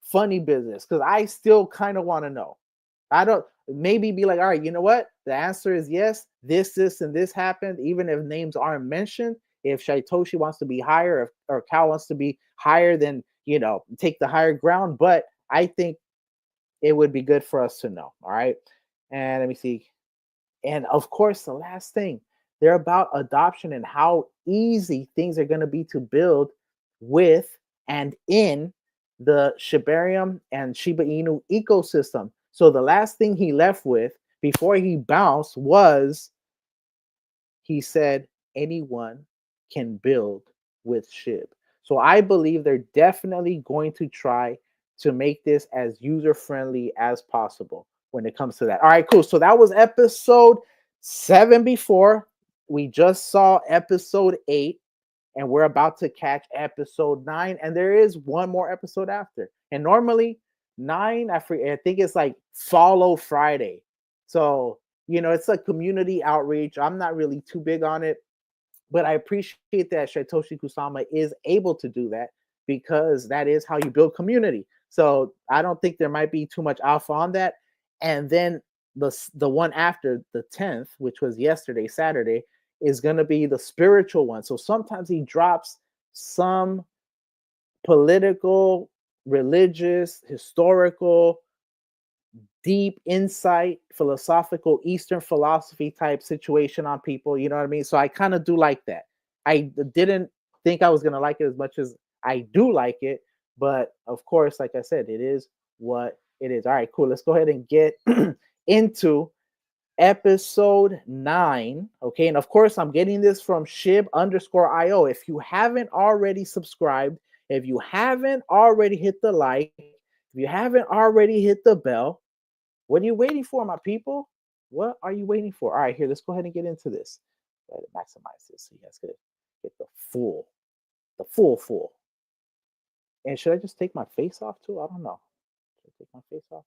funny business? Because I still kind of want to know. I don't, maybe be like, all right, you know what? The answer is yes. This, and this happened, even if names aren't mentioned. If Satoshi wants to be higher, or Cal wants to be higher than take the higher ground, but I think it would be good for us to know. All right. And let me see. And of course, the last thing, they're about adoption and how easy things are going to be to build with and in the Shibarium and Shiba Inu ecosystem. So the last thing he left with before he bounced was he said anyone can build with Shib. So I believe they're definitely going to try to make this as user friendly as possible when it comes to that. All right, cool. So that was episode 7 before. We just saw episode 8, and we're about to catch episode 9. And there is one more episode after. And normally 9, I think it's like Follow Friday. So, it's a community outreach. I'm not really too big on it, but I appreciate that Satoshi Kusama is able to do that because that is how you build community. So I don't think there might be too much alpha on that. And then the one after the 10th, which was yesterday, Saturday, is going to be the spiritual one. So sometimes he drops some political, religious, historical, deep insight, philosophical, Eastern philosophy type situation on people. You know what I mean? So I kind of do like that. I didn't think I was going to like it as much as I do like it. But of course, like I said, it is what it is. All right, cool. Let's go ahead and get into episode 9. Okay. And of course, I'm getting this from Shib_IO. If you haven't already subscribed, if you haven't already hit the like, if you haven't already hit the bell, what are you waiting for, my people? What are you waiting for? All right, here, let's go ahead and get into this. Let it maximize this so you guys get the full. And should I just take my face off too? I don't know. Should I take my face off?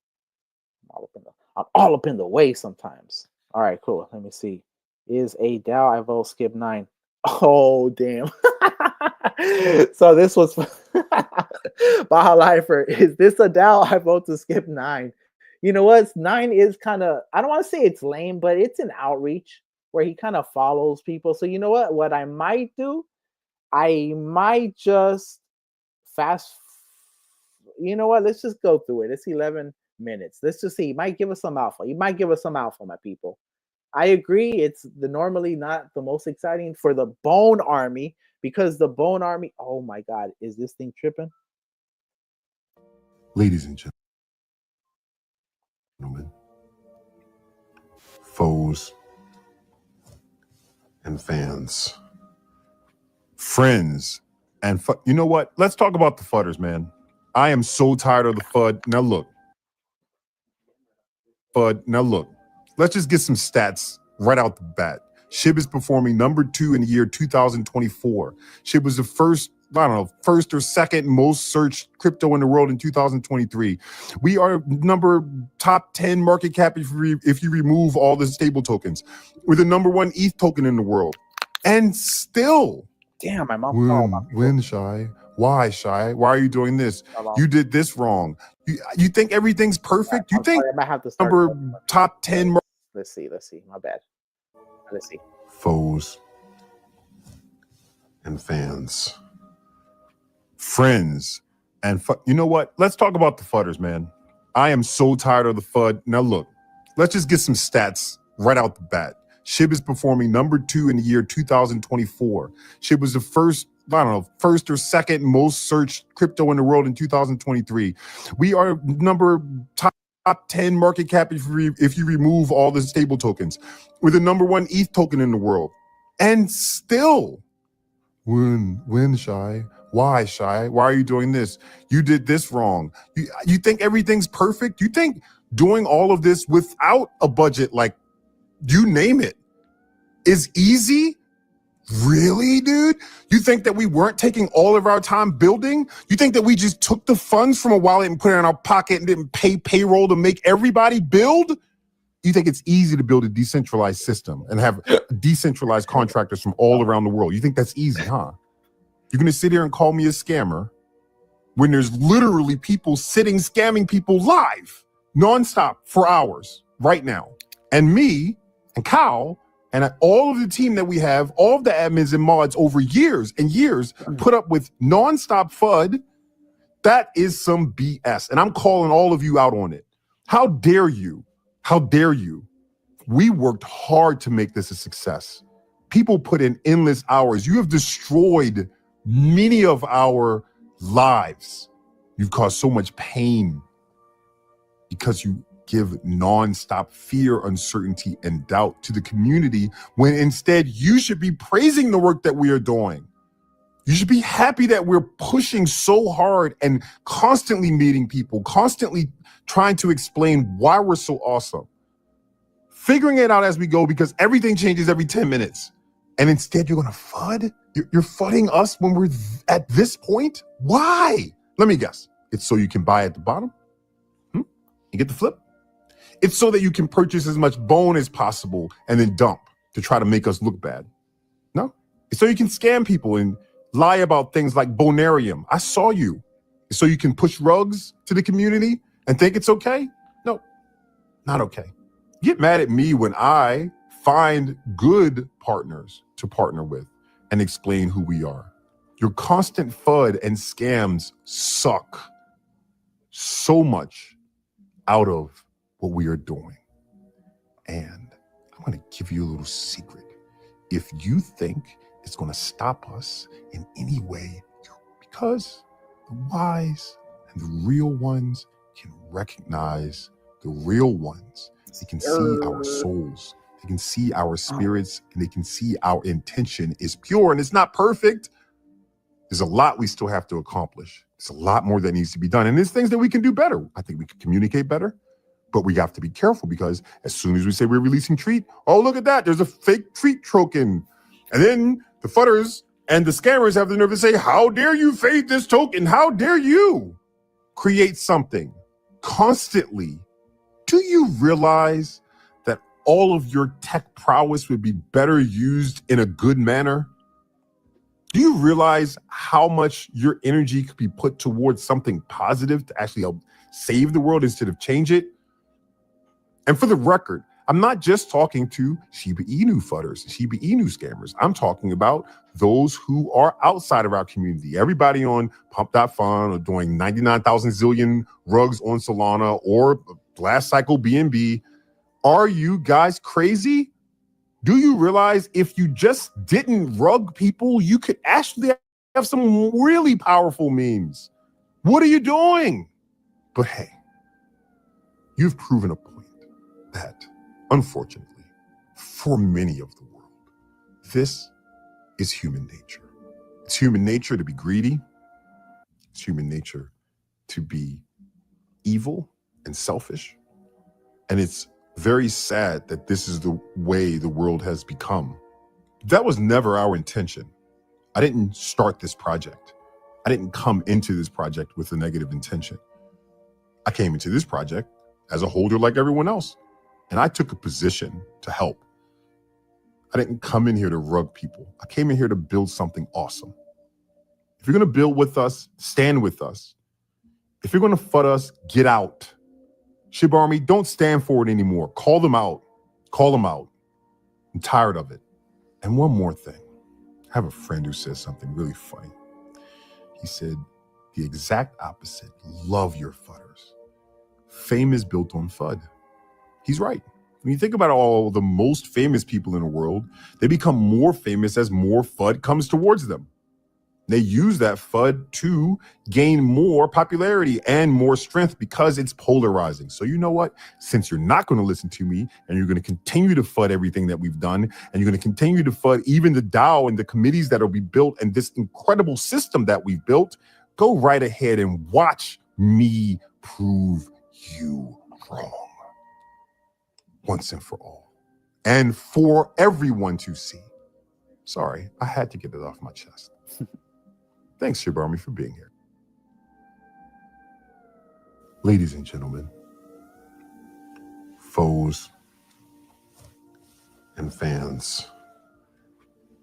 I'm all up in the way sometimes. All right, cool. Let me see. Is a DAO I vote skip 9. Oh, damn. So this was Baja Lifer. Is this a DAO I vote to skip 9? You know what? 9 is kind of, I don't want to say it's lame, but it's an outreach where he kind of follows people. So you know what? What I might do, I might just you know what? Let's just go through it. It's 11 minutes. Let's just see. He might give us some alpha. He might give us some alpha, my people. I agree. It's normally not the most exciting for the Bone Army because the Bone Army, oh my God, is this thing tripping? Ladies and gentlemen, foes and fans, friends and you know what? Let's talk about the fudders, man. I am so tired of the FUD. Now look, let's just get some stats right out the bat. Shib is performing number 2 in the year 2024. Shib was the first or second most searched crypto in the world in 2023. We are top 10 market cap if you remove all the stable tokens. We're the number 1 ETH token in the world. And still, damn, my mom. When Shy? Why, Shy? Why are you doing this? You did this wrong. You think everything's perfect? You think sorry, I might have to start top 10? Let's see. My bad. Let's see. Foes and fans, friends and you know what? Let's talk about the fudders, man. I am so tired of the FUD. Now look, let's just get some stats right out the bat. Shib is performing number 2 in the year 2024. Shib was the first or second most searched crypto in the world in 2023. We are top 10 market cap if you remove all the stable tokens. We're the number 1 ETH token in the world. And still, when Shy? Why, Shy? Why are you doing this? You did this wrong. You think everything's perfect? You think doing all of this without a budget, like you name it, is easy? Really, dude? You think that we weren't taking all of our time building? You think that we just took the funds from a wallet and put it in our pocket and didn't pay payroll to make everybody build? You think it's easy to build a decentralized system and have decentralized contractors from all around the world? You think that's easy, huh? You're going to sit here and call me a scammer when there's literally people sitting scamming people live, nonstop for hours right now. And me and Kyle and all of the team that we have, all of the admins and mods over years and years put up with nonstop FUD That is some BS. And I'm calling all of you out on it. How dare you? How dare you? We worked hard to make this a success. People put in endless hours. You have destroyed many of our lives. You've caused so much pain because you give nonstop fear, uncertainty, and doubt to the community when instead you should be praising the work that we are doing. You should be happy that we're pushing so hard and constantly meeting people, constantly trying to explain why we're so awesome. Figuring it out as we go because everything changes every 10 minutes. And instead you're going to FUD? You're FUDing us when we're at this point? Why? Let me guess. It's so you can buy at the bottom? You get the flip? It's so that you can purchase as much bone as possible and then dump to try to make us look bad. No. It's so you can scam people and lie about things like bonarium. I saw you. It's so you can push rugs to the community and think it's okay? No, not okay. Get mad at me when I find good partners to partner with and explain who we are. Your constant FUD and scams suck so much out of what we are doing. And I'm going to give you a little secret. If you think it's going to stop us in any way, because the wise and the real ones can recognize the real ones. They can see our souls. They can see our spirits, and they can see our intention is pure and it's not perfect. There's a lot we still have to accomplish. There's a lot more that needs to be done. And there's things that we can do better. I think we can communicate better, but we have to be careful because as soon as we say we're releasing treat, oh, look at that. There's a fake treat token. And then the fudders and the scammers have the nerve to say, how dare you fake this token? How dare you create something constantly? Do you realize that all of your tech prowess would be better used in a good manner? Do you realize how much your energy could be put towards something positive to actually help save the world instead of change it? And for the record, I'm not just talking to Shiba Inu fudders, Shiba Inu scammers. I'm talking about those who are outside of our community. Everybody on Pump.fun or doing 99,000 zillion rugs on Solana or last cycle BNB. Are you guys crazy? Do you realize if you just didn't rug people, you could actually have some really powerful memes? What are you doing? But hey, you've proven a point that, unfortunately, for many of the world, this is human nature. It's human nature to be greedy. It's human nature to be evil and selfish. And it's very sad that this is the way the world has become. That was never our intention. I didn't start this project. I didn't come into this project with a negative intention. I came into this project as a holder like everyone else. And I took a position to help. I didn't come in here to rug people. I came in here to build something awesome. If you're going to build with us, stand with us. If you're going to FUD us, get out. Shiba Army, don't stand for it anymore. Call them out. Call them out. I'm tired of it. And one more thing. I have a friend who says something really funny. He said, the exact opposite. Love your FUDers. Fame is built on FUD. He's right. When you think about all the most famous people in the world, they become more famous as more FUD comes towards them. They use that FUD to gain more popularity and more strength because it's polarizing. So you know what? Since you're not going to listen to me and you're going to continue to FUD everything that we've done, and you're going to continue to FUD even the DAO and the committees that will be built and this incredible system that we've built, go right ahead and watch me prove you wrong. Once and for all. And for everyone to see. Sorry, I had to get it off my chest. Thanks, Shiba Army, for being here. Ladies and gentlemen, foes and fans,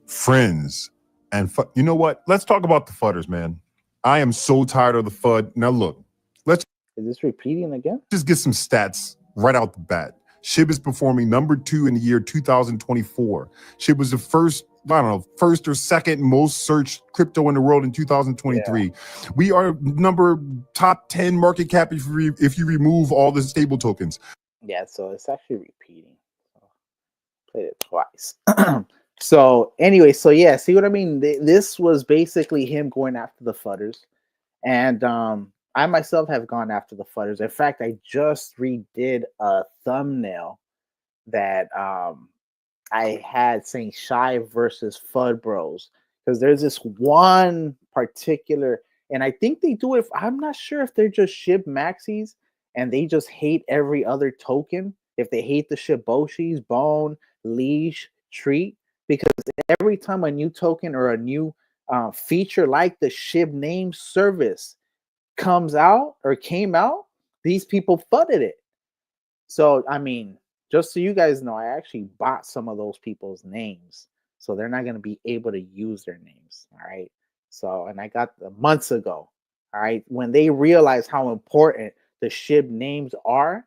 friends, and you know what? Let's talk about the FUDers, man. I am so tired of the FUD. Now look, let's Is this repeating again? just get some stats right out the bat. SHIB is performing number 2 in the year 2024. SHIB was the first, I don't know, first or second most searched crypto in the world in 2023. Yeah. We are top 10 market cap if you remove all the stable tokens. Yeah, so it's actually repeating. So played it twice. So anyway, so yeah, see what I mean? This was basically him going after the fudders. And I myself have gone after the fudders. In fact, I just redid a thumbnail that I had saying Shy versus Fud Bros. Because there's this one particular, and I think they do it. I'm not sure if they're just Shib Maxis and they just hate every other token. If they hate the Shiboshis, Bone, Leash, Treat, because every time a new token or a new feature like the Shib name service comes out or came out, these people fudded it. So, I mean, just so you guys know, I actually bought some of those people's names. So they're not going to be able to use their names. All right. So, and I got them months ago. All right. When they realized how important the SHIB names are,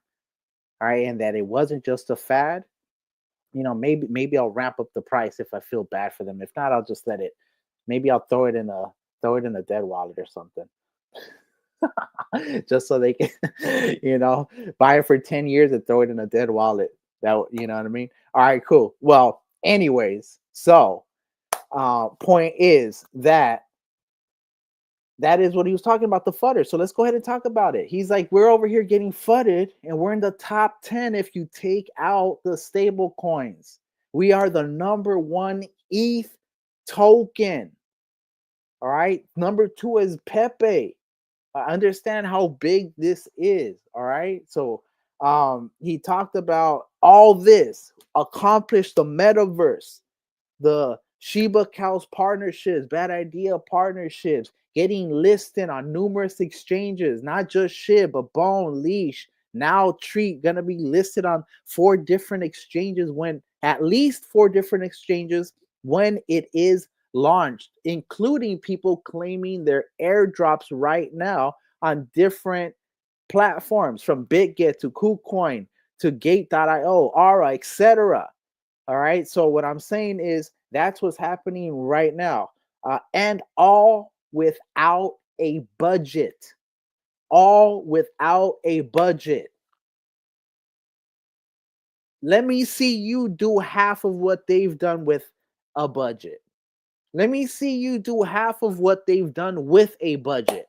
all right, and that it wasn't just a fad, maybe I'll ramp up the price if I feel bad for them. If not, I'll just let it. Maybe I'll throw it in a dead wallet or something. Just so they can, buy it for 10 years and throw it in a dead wallet. That, you know what I mean? All right, cool. Well, anyways, so point is that is what he was talking about, the fudder. So let's go ahead and talk about it. He's like, we're over here getting fudded and we're in the top 10 if you take out the stable coins. We are the number 1 ETH token. All right. Number 2 is Pepe. I understand how big this is. All right. So he talked about all this, accomplished the metaverse, the Shiba Cows partnerships, bad idea partnerships, getting listed on numerous exchanges, not just Shib, but Bone, Leash, now Treat, gonna be listed on 4 different exchanges, when at least 4 different exchanges when it is launched, including people claiming their airdrops right now on different platforms, from BitGet to KuCoin to Gate.io, Aura, etc. All right. So what I'm saying is that's what's happening right now, and all without a budget. All without a budget. Let me see you do half of what they've done with a budget. Let me see you do half of what they've done with a budget.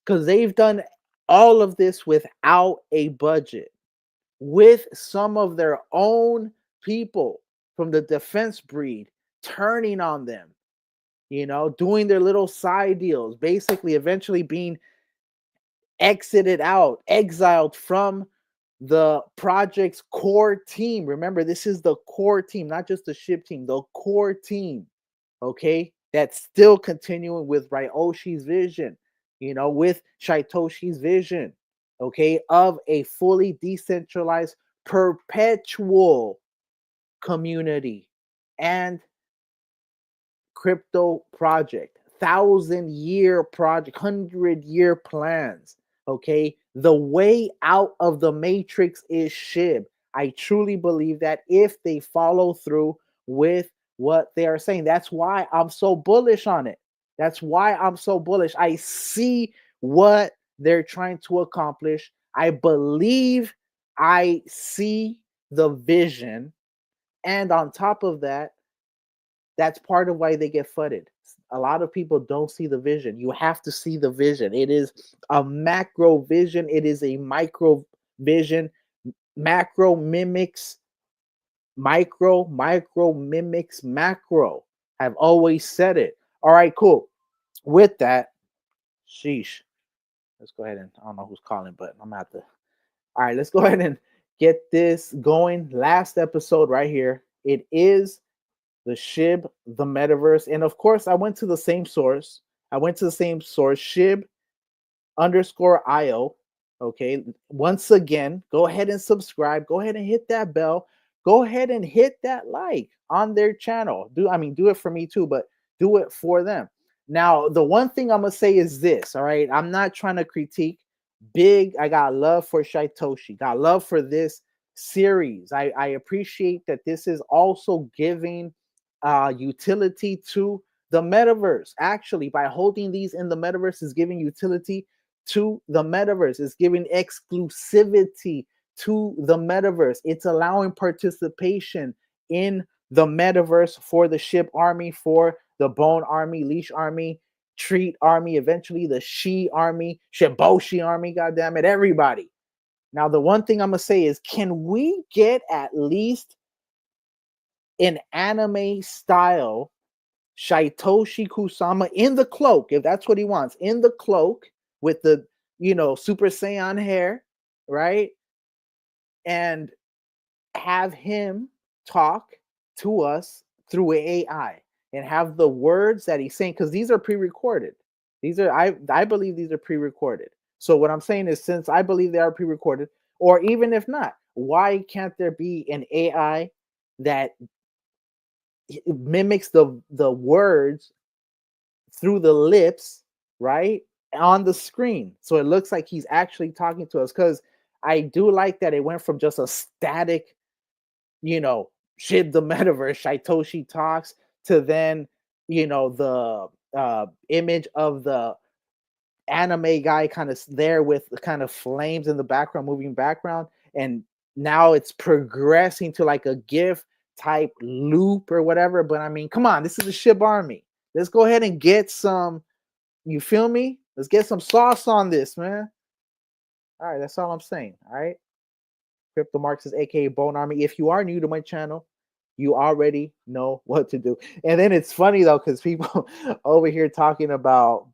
Because they've done all of this without a budget, with some of their own people from the defense breed turning on them, doing their little side deals, basically eventually being exited out, exiled from the project's core team. Remember, this is the core team, not just the SHIB team, the core team. Okay, that's still continuing with Ryoshi's vision, with Shaitoshi's vision, okay, of a fully decentralized perpetual community and crypto project, 1,000-year project, 100-year plans. Okay, the way out of the matrix is SHIB. I truly believe that if they follow through with what they are saying, that's why I'm so bullish on it. That's why I'm so bullish. I see what they're trying to accomplish. I believe I see the vision. And on top of that, that's part of why they get fudded. A lot of people don't see the vision. You have to see the vision. It is a macro vision. It is a micro vision. Macro mimics micro. Micro mimics macro. I've always said it. All right, cool. With that, sheesh. Let's go ahead and, I don't know who's calling, but I'm at the. All right, let's go ahead and get this going. Last episode right here. It is the SHIB, the metaverse. And of course, I went to the same source. SHIB _IO. Okay. Once again, go ahead and subscribe. Go ahead and hit that bell. Go ahead and hit that like on their channel. Do it for me too, but do it for them. Now, the one thing I'm gonna say is this. All right. I'm not trying to critique. I got love for Shaitoshi. Got love for this series. I appreciate that this is also giving utility to the metaverse. Actually, by holding these in the metaverse is giving utility to the metaverse. It's giving exclusivity to the metaverse. It's allowing participation in the metaverse for the Ship Army, for the Bone Army, Leash Army, Treat Army, eventually the She Army, Shiboshi Army, goddamn it, everybody. Now, the one thing I'm gonna say is, can we get at least an anime style Shaitoshi Kusama in the cloak, if that's what he wants, in the cloak with the, Super Saiyan hair, right? And have him talk to us through AI and have the words that he's saying, because these are pre-recorded. I believe these are pre-recorded. So what I'm saying is, since I believe they are pre-recorded, or even if not, why can't there be an AI that mimics the words through the lips, right, on the screen, so it looks like he's actually talking to us? Because I do like that it went from just a static, Shib the metaverse, Shaitoshi talks, to then, the image of the anime guy kind of there with the kind of flames in the background, moving background. And now it's progressing to like a GIF type loop or whatever. But I mean, come on, this is a Shib Army. Let's go ahead and get some, you feel me? Let's get some sauce on this, man. All right, that's all I'm saying. All right. Crypto Marxist, aka Bone Army. If you are new to my channel, you already know what to do. And then it's funny though, because people over here talking about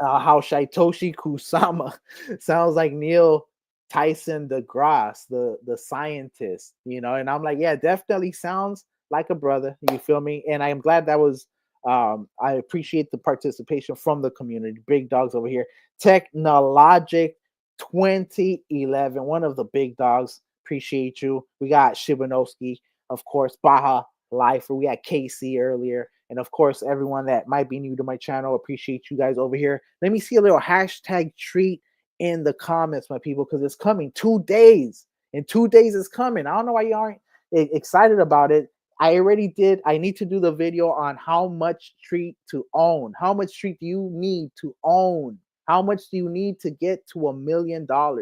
how Shaitoshi Kusama sounds like Neil Tyson deGrasse, the scientist, and I'm like, yeah, definitely sounds like a brother. You feel me? And I am glad that was. I appreciate the participation from the community. Big dogs over here. Technologic 2011, one of the big dogs. Appreciate you. We got Shibanowski, of course, Baja Lifer. We had KC earlier. And of course, everyone that might be new to my channel, appreciate you guys over here. Let me see a little hashtag treat in the comments, my people, because it's coming. 2 days. In 2 days, it's coming. I don't know why you aren't excited about it. I already did. I need to do the video on how much treat to own. How much treat do you need to own? How much do you need to get to $1 million? All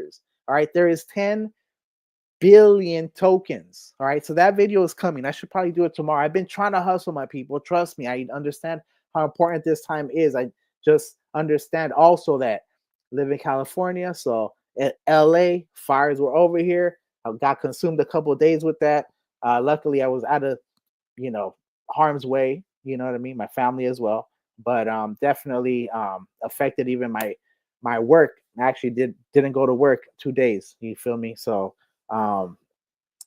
right. There is 10 billion tokens. All right. So that video is coming. I should probably do it tomorrow. I've been trying to hustle, my people. Trust me. I understand how important this time is. I just understand also that I live in California. So at LA, fires were over here. I got consumed a couple of days with that. Luckily, I was out of, harm's way. You know what I mean? My family as well. But definitely affected even my work. I actually didn't go to work 2 days. You feel me? So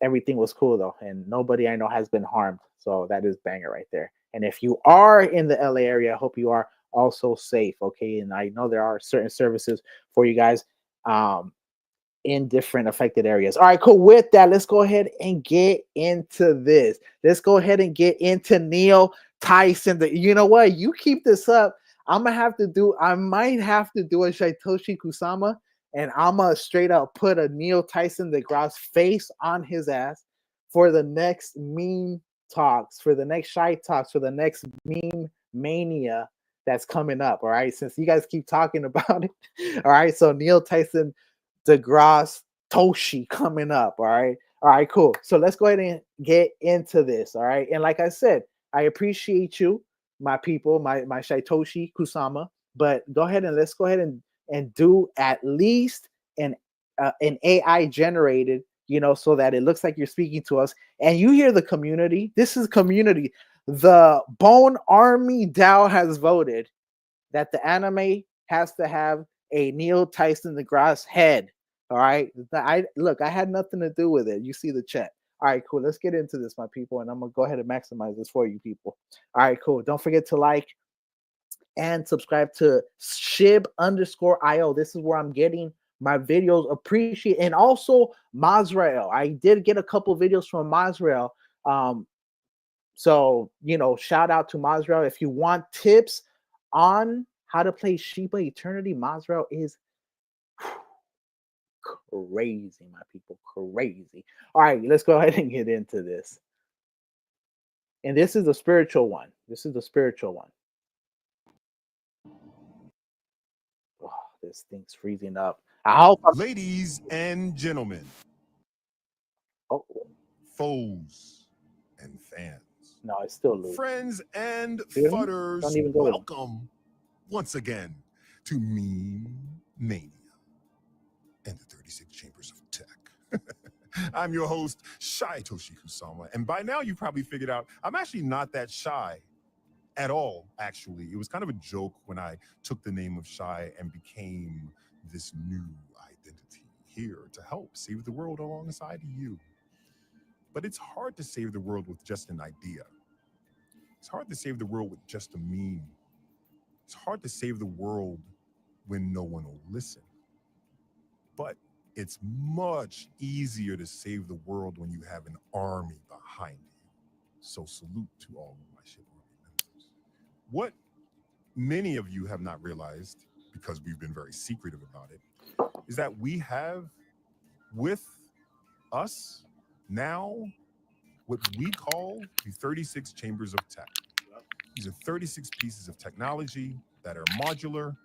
everything was cool though, and nobody I know has been harmed. So that is banger right there. And if you are in the LA area, I hope you are also safe. Okay. And I know there are certain services for you guys in different affected areas. All right, cool. With that, let's go ahead and get into this. Let's go ahead and get into Neil Tyson. You know what? You keep this up, I might have to do a Shaitoshi Kusama, and I'm gonna straight up put a Neil Tyson deGrasse face on his ass for the next meme talks, for the next shy talks, for the next meme mania that's coming up. All right, since you guys keep talking about it. All right, so Neil Tyson deGrasse Toshi coming up. All right, cool. So let's go ahead and get into this. All right, and like I said, I appreciate you, my people, my Shaitoshi Kusama. But let's go ahead and do at least an AI generated, so that it looks like you're speaking to us and you hear the community. This is community. The Bone Army DAO has voted that the anime has to have a Neil Tyson deGrasse head. All right. I had nothing to do with it. You see the chat. All right, cool. Let's get into this, my people. And I'm going to go ahead and maximize this for you people. All right, cool. Don't forget to like and subscribe to Shib_IO. This is where I'm getting my videos. Appreciate. And also Mazrael. I did get a couple videos from Mazrael. So, shout out to Mazrael. If you want tips on how to play Shiba Eternity, Mazrael is Crazy, my people. Crazy. All right, let's go ahead and get into this. And this is the spiritual one. This is the spiritual one. Oh, this thing's freezing up. I hope I'm. Ladies and gentlemen, Oh, foes and fans, no, it's still loose. friends and See what I mean? fudders, Don't even go with it. welcome once again to Mememania and the 36 Chambers of Tech. I'm your host, Shitoshi Kusama, and by now you've probably figured out I'm actually not that shy at all, actually. It was kind of a joke when I took the name of Shy and became this new identity here to help save the world alongside you. But it's hard to save the world with just an idea. It's hard to save the world with just a meme. It's hard to save the world when no one will listen. But it's much easier to save the world when you have an army behind you. So salute to all of my Shibarium members. What many of you have not realized, because we've been very secretive about it, is that we have with us now what we call the 36 Chambers of Tech. These are 36 pieces of technology that are modular.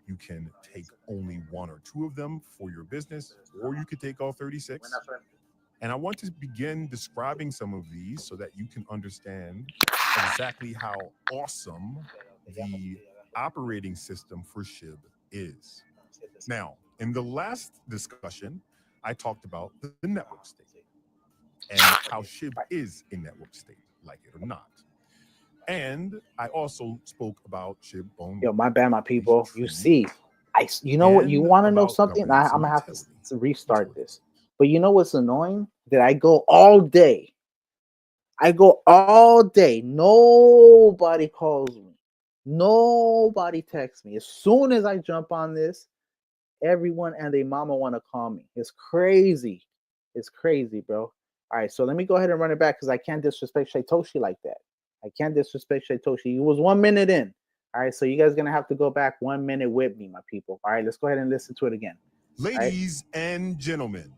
You can take only one or two of them for your business, or you could take all 36. And I want to begin describing some of these so that you can understand exactly how awesome the operating system for Shib is. Now, in the last discussion, I talked about the network state and how Shib is a network state, like it or not. And I also spoke about Shib on. Yo, my bad, my people. You see, you know what? You want to know something? I'm gonna have to restart this. But you know what's annoying? That I go all day. I go all day. Nobody calls me. Nobody texts me. As soon as I jump on this, everyone and their mama want to call me. It's crazy. It's crazy, bro. All right, so let me go ahead and run it back because I can't disrespect Shaitoshi like that. I can't disrespect Shaitoshi. He was 1 minute in. All right, so you guys are gonna have to go back 1 minute with me, my people. All right, let's go ahead and listen to it again. Ladies and gentlemen,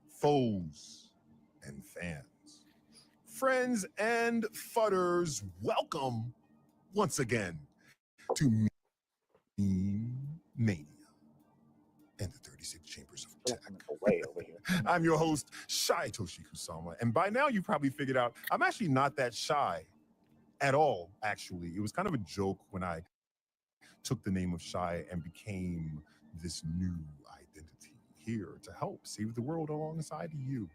foes and fans, friends and fudders, welcome once again to Mania and the 36 Chambers of Tech. Way over here. I'm your host, Shitoshi Kusama, and by now you probably figured out I'm actually not that shy at all, actually. It was kind of a joke when I took the name of Shy and became this new identity here to help save the world alongside you.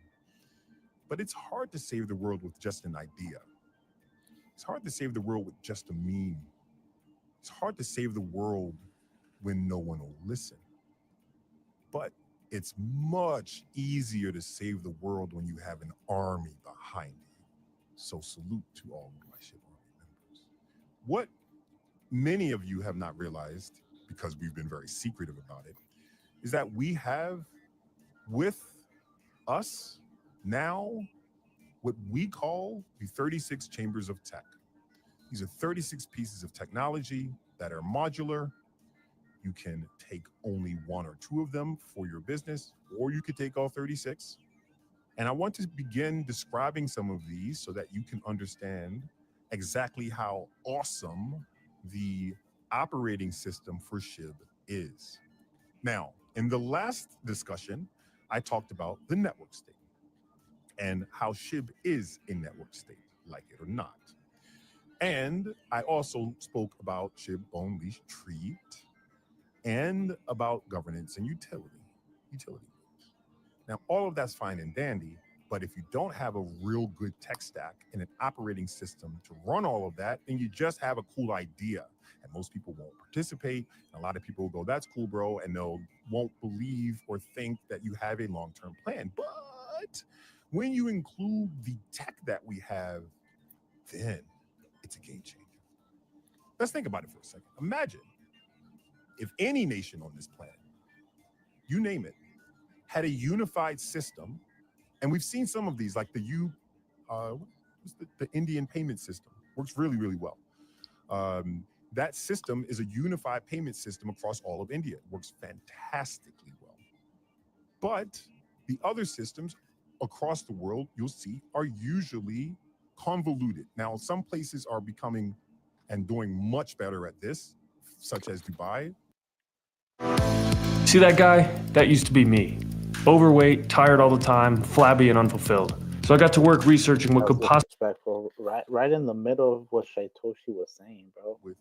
But it's hard to save the world with just an idea. It's hard to save the world with just a meme. It's hard to save the world when no one will listen. But it's much easier to save the world when you have an army behind you. So salute to all of my Shibarium members. What many of you have not realized, because we've been very secretive about it, is that we have with us now what we call the 36 Chambers of Tech. These are 36 pieces of technology that are modular. You can take only one or two of them for your business, or you could take all 36. And I want to begin describing some of these so that you can understand exactly how awesome the operating system for Shib is. Now, in the last discussion, I talked about the network state and how Shib is a network state, like it or not. And I also spoke about Shib Bone Leash Treat and about governance and utility. Now, all of that's fine and dandy, but if you don't have a real good tech stack and an operating system to run all of that, then you just have a cool idea. And most people won't participate. A lot of people will go, that's cool, bro, and they'll won't believe or think that you have a long-term plan. But when you include the tech that we have, then it's a game changer. Let's think about it for a second. Imagine if any nation on this planet, you name it, had a unified system, and we've seen some of these, like the Indian payment system, works really, really well. That system is a unified payment system across all of India. It works fantastically well. But the other systems across the world, you'll see, are usually convoluted. Now, some places are becoming and doing much better at this, such as Dubai. See that guy? That used to be me. Overweight, tired all the time, flabby and unfulfilled. So I got to work researching what could possibly Disrespectful, right in the middle of what Shaitoshi was saying, bro. With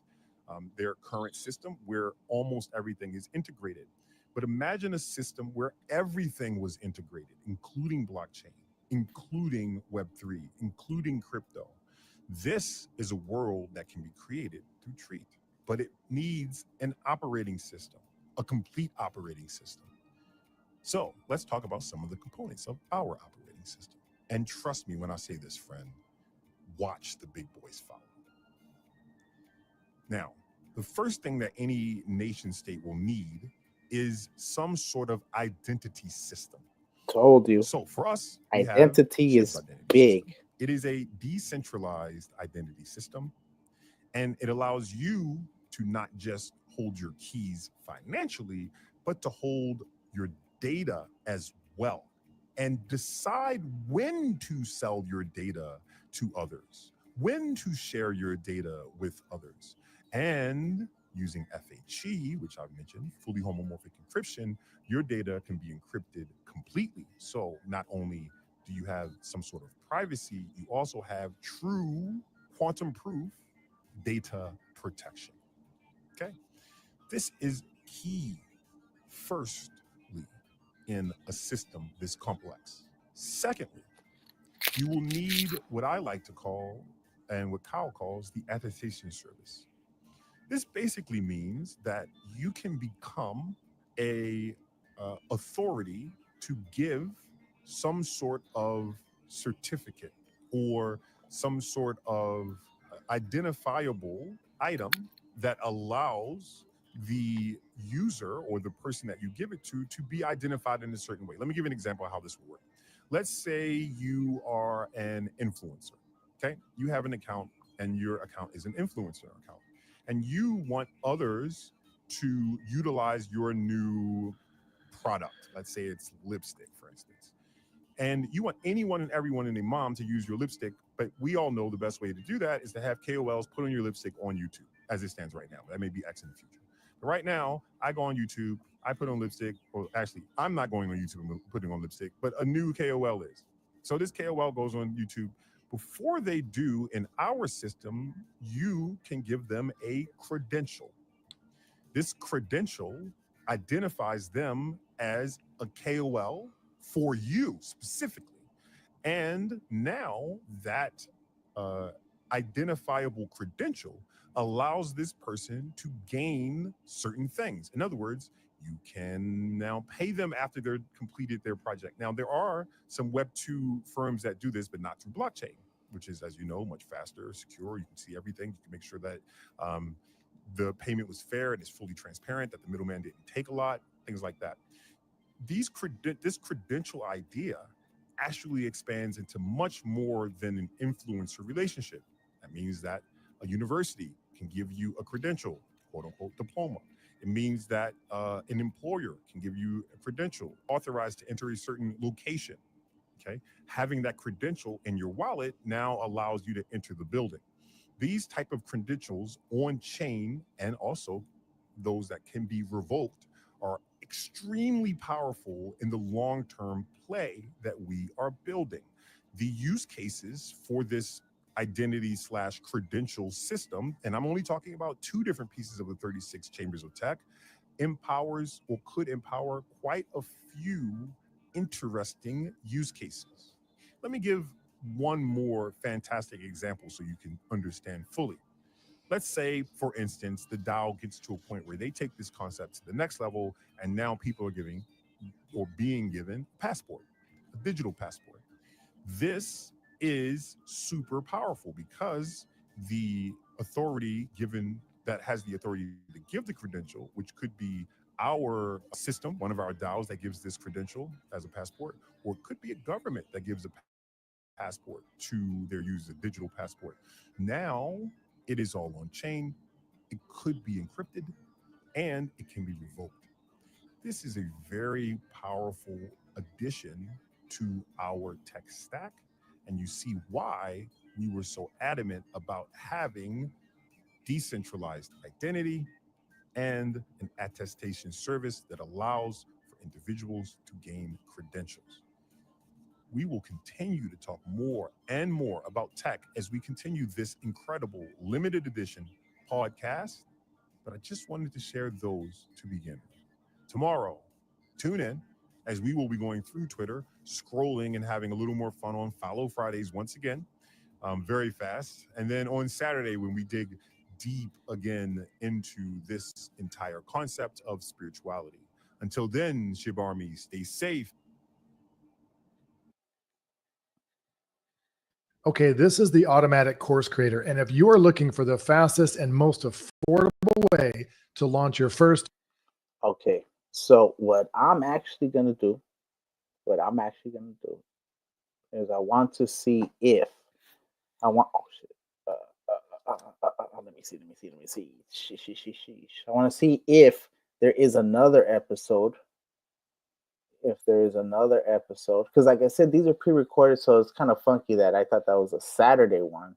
their current system where almost everything is integrated. But imagine a system where everything was integrated, including blockchain, including Web3, including crypto. This is a world that can be created through Treat, but it needs an operating system, a complete operating system. So let's talk about some of the components of our operating system. And trust me when I say this, friend, watch the big boys follow. Now, the first thing that any nation state will need is some sort of identity system. Told you. So for us, identity is big. System. It is a decentralized identity system, and it allows you to not just hold your keys financially, but to hold your data as well and decide when to sell your data to others, when to share your data with others. And using FHE, which I've mentioned, fully homomorphic encryption, your data can be encrypted completely. So not only do you have some sort of privacy, you also have true quantum proof data protection. Okay. This is key, firstly, in a system this complex. Secondly, you will need what I like to call, and what Kyle calls, the attestation service. This basically means that you can become a authority to give some sort of certificate or some sort of identifiable item that allows the user or the person that you give it to be identified in a certain way. Let me give you an example of how this will work. Let's say you are an influencer, okay? You have an account and your account is an influencer account, and you want others to utilize your new product. Let's say it's lipstick, for instance. And you want anyone and everyone and their mom to use your lipstick, but we all know the best way to do that is to have KOLs put on your lipstick on YouTube, as it stands right now. That may be X in the future. But right now, I go on YouTube, I put on lipstick, or actually, I'm not going on YouTube and putting on lipstick, but a new KOL is. So this KOL goes on YouTube. Before they do, in our system, you can give them a credential. This credential identifies them as a KOL for you specifically. And now that identifiable credential allows this person to gain certain things. In other words, you can now pay them after they've completed their project. Now, there are some Web2 firms that do this, but not through blockchain, which is, as you know, much faster, secure. You can see everything. You can make sure that the payment was fair and is fully transparent, that the middleman didn't take a lot, things like that. This credential idea actually expands into much more than an influencer relationship. That means that a university can give you a credential, quote unquote, diploma. It means that an employer can give you a credential authorized to enter a certain location. Okay. Having that credential in your wallet now allows you to enter the building. These type of credentials on chain, and also those that can be revoked, are extremely powerful in the long-term play that we are building. The use cases for this identity / credential system, and I'm only talking about 2 different pieces of the 36 chambers of tech, empowers or could empower quite a few interesting use cases. Let me give one more fantastic example so you can understand fully. Let's say, for instance, the DAO gets to a point where they take this concept to the next level, and now people are giving or being given a passport, a digital passport. This is super powerful because the authority given that has the authority to give the credential, which could be our system, one of our DAOs that gives this credential as a passport, or it could be a government that gives a passport to their users, a digital passport. Now it is all on chain. It could be encrypted and it can be revoked. This is a very powerful addition to our tech stack. And you see why we were so adamant about having decentralized identity and an attestation service that allows for individuals to gain credentials. We will continue to talk more and more about tech as we continue this incredible limited edition podcast, but I just wanted to share those to begin with. Tomorrow, tune in as we will be going through Twitter, scrolling and having a little more fun on Follow Fridays once again, very fast. And then on Saturday, when we dig deep again into this entire concept of spirituality. Until then, Shib Army, stay safe. Okay, this is the automatic course creator. And if you are looking for the fastest and most affordable way to launch your first. Okay, so what I'm actually going to do is I want to see if I want, oh shit. Let me see. I want to see if there is another episode. Because like I said, these are pre-recorded, so it's kind of funky that I thought that was a Saturday one.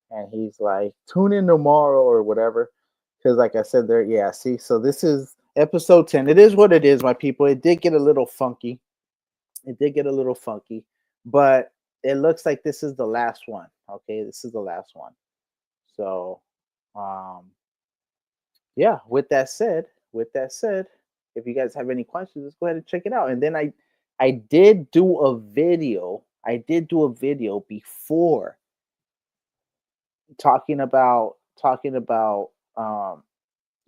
And he's like, tune in tomorrow or whatever. Because like I said, there, yeah, see, so this is episode 10. It is what it is, my people. It did get a little funky. But it looks like this is the last one. Okay, this is the last one. So, yeah, with that said, if you guys have any questions, let's go ahead and check it out. And then I did do a video. Before talking about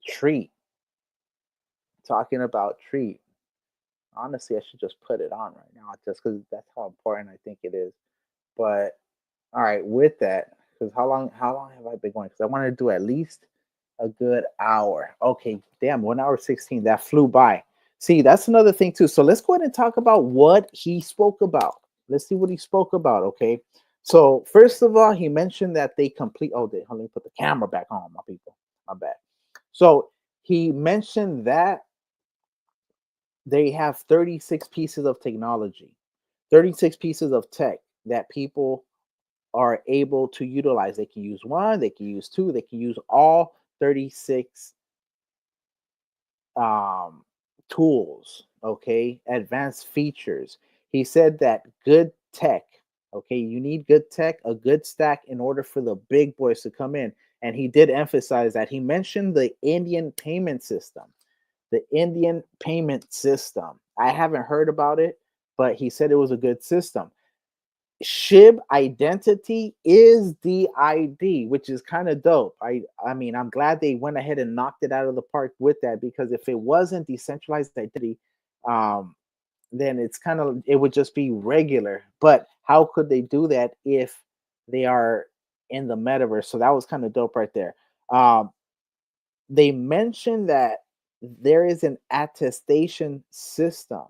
treat. Honestly, I should just put it on right now, just because that's how important I think it is. But all right, with that, because how long have I been going? Because I want to do at least a good hour. Okay, damn, 1 hour 16. That flew by. See, that's another thing too. So let's go ahead and talk about what he spoke about. Let's see what he spoke about. Okay. So first of all, he mentioned that they complete. Oh, let me put the camera back on, my people. My bad. So he mentioned that they have 36 pieces of technology, 36 pieces of tech that people are able to utilize. They can use one, they can use two, they can use all 36 tools, okay, advanced features. He said that good tech, okay, you need good tech, a good stack in order for the big boys to come in. And he did emphasize that. He mentioned the Indian payment system. I haven't heard about it, but he said it was a good system. Shib identity is the ID, which is kind of dope. I mean, I'm glad they went ahead and knocked it out of the park with that, because if it wasn't decentralized identity, then it would just be regular. But how could they do that if they are in the metaverse? So that was kind of dope right there. They mentioned that there is an attestation system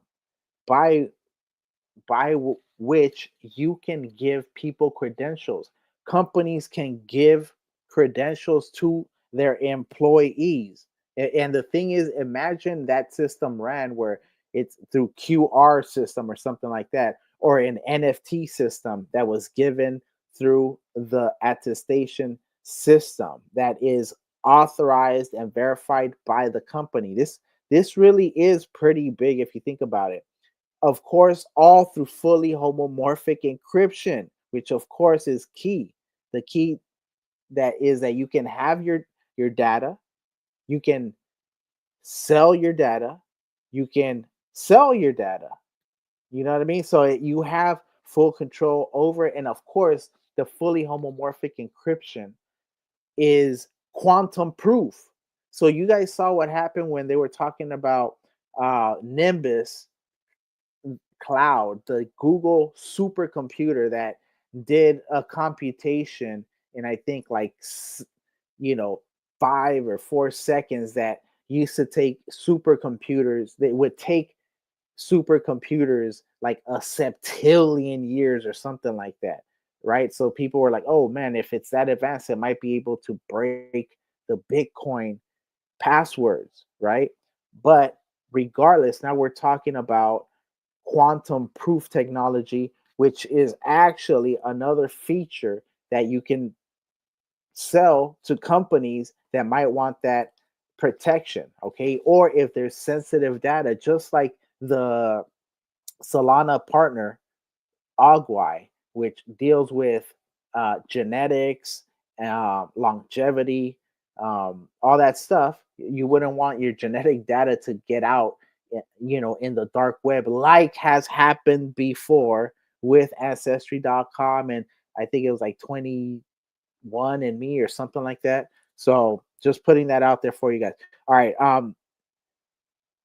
by which you can give people credentials. Companies can give credentials to their employees. And the thing is, imagine that system ran where it's through QR system or something like that, or an NFT system that was given through the attestation system that is authorized and verified by the company. This really is pretty big if you think about it. Of course, all through fully homomorphic encryption, which of course is key. The key that is that you can have your data, you can sell your data, you can sell your data. You know what I mean? So you have full control over it. And of course, the fully homomorphic encryption is quantum proof. So you guys saw what happened when they were talking about Nimbus Cloud, the Google supercomputer that did a computation in, I think, like 5 or 4 seconds, that used to take supercomputers. They would take supercomputers like a septillion years or something like that, right? So people were like, oh man, if it's that advanced, it might be able to break the Bitcoin passwords, right? But regardless, now we're talking about quantum proof technology, which is actually another feature that you can sell to companies that might want that protection. Okay. Or if there's sensitive data, just like the Solana partner Agui, which deals with genetics, longevity, all that stuff. You wouldn't want your genetic data to get out, in the dark web, like has happened before with Ancestry.com, and I think it was like 21 and Me or something like that. So just putting that out there for you guys. All right.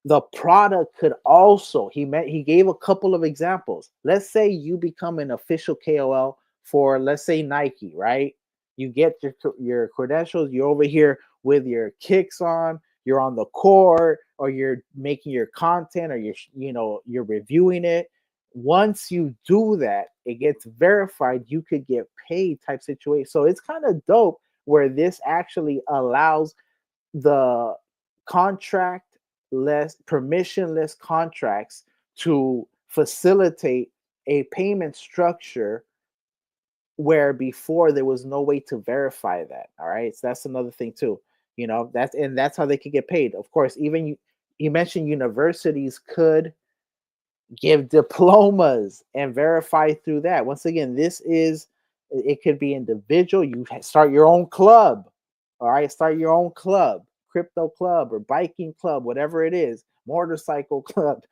The product could also, he gave a couple of examples. Let's say you become an official KOL for, let's say, Nike, right? You get your credentials, you're over here with your kicks on, you're on the court, or you're making your content, or you're reviewing it. Once you do that, it gets verified, you could get paid type situation. So it's kind of dope where this actually allows the contract less permissionless contracts to facilitate a payment structure where before there was no way to verify that. All right, so that's another thing too. That's how they could get paid. Of course, even you mentioned universities could give diplomas and verify through that. Once again, it could be individual. You start your own club. All right, start your own club, crypto club or biking club, whatever it is, motorcycle club.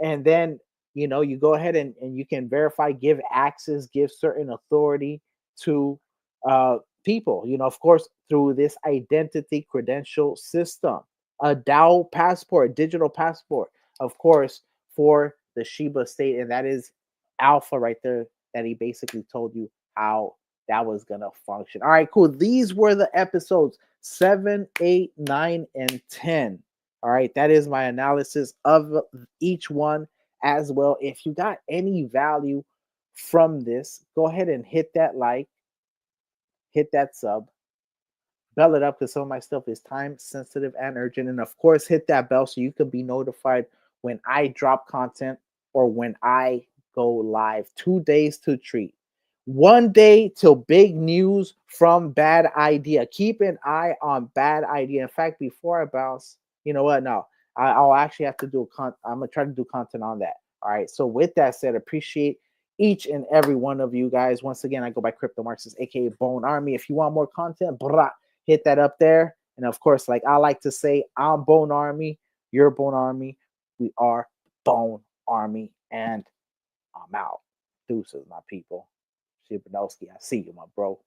And then, you go ahead and you can verify, give access, give certain authority to people, of course, through this identity credential system, a DAO passport, digital passport, of course, for the Shiba state. And that is alpha right there, that he basically told you how that was going to function. All right, cool. These were the episodes 7, 8, 9, and 10. All right, that is my analysis of each one as well. If you got any value from this, go ahead and hit that like, hit that sub, bell it up, because some of my stuff is time sensitive and urgent. And of course, hit that bell so you can be notified when I drop content or when I go live. 2 days to treat. 1 day till big news from Bad Idea. Keep an eye on Bad Idea. In fact, before I bounce, you know what? No, I'll actually have to I'm gonna try to do content on that. All right. So with that said, appreciate each and every one of you guys. Once again, I go by Crypto Marxist, aka Bone Army. If you want more content, hit that up there. And of course, like I like to say, I'm Bone Army, you're Bone Army, we are Bone Army, and I'm out. Deuces, my people. Shibanowski, I see you, my bro.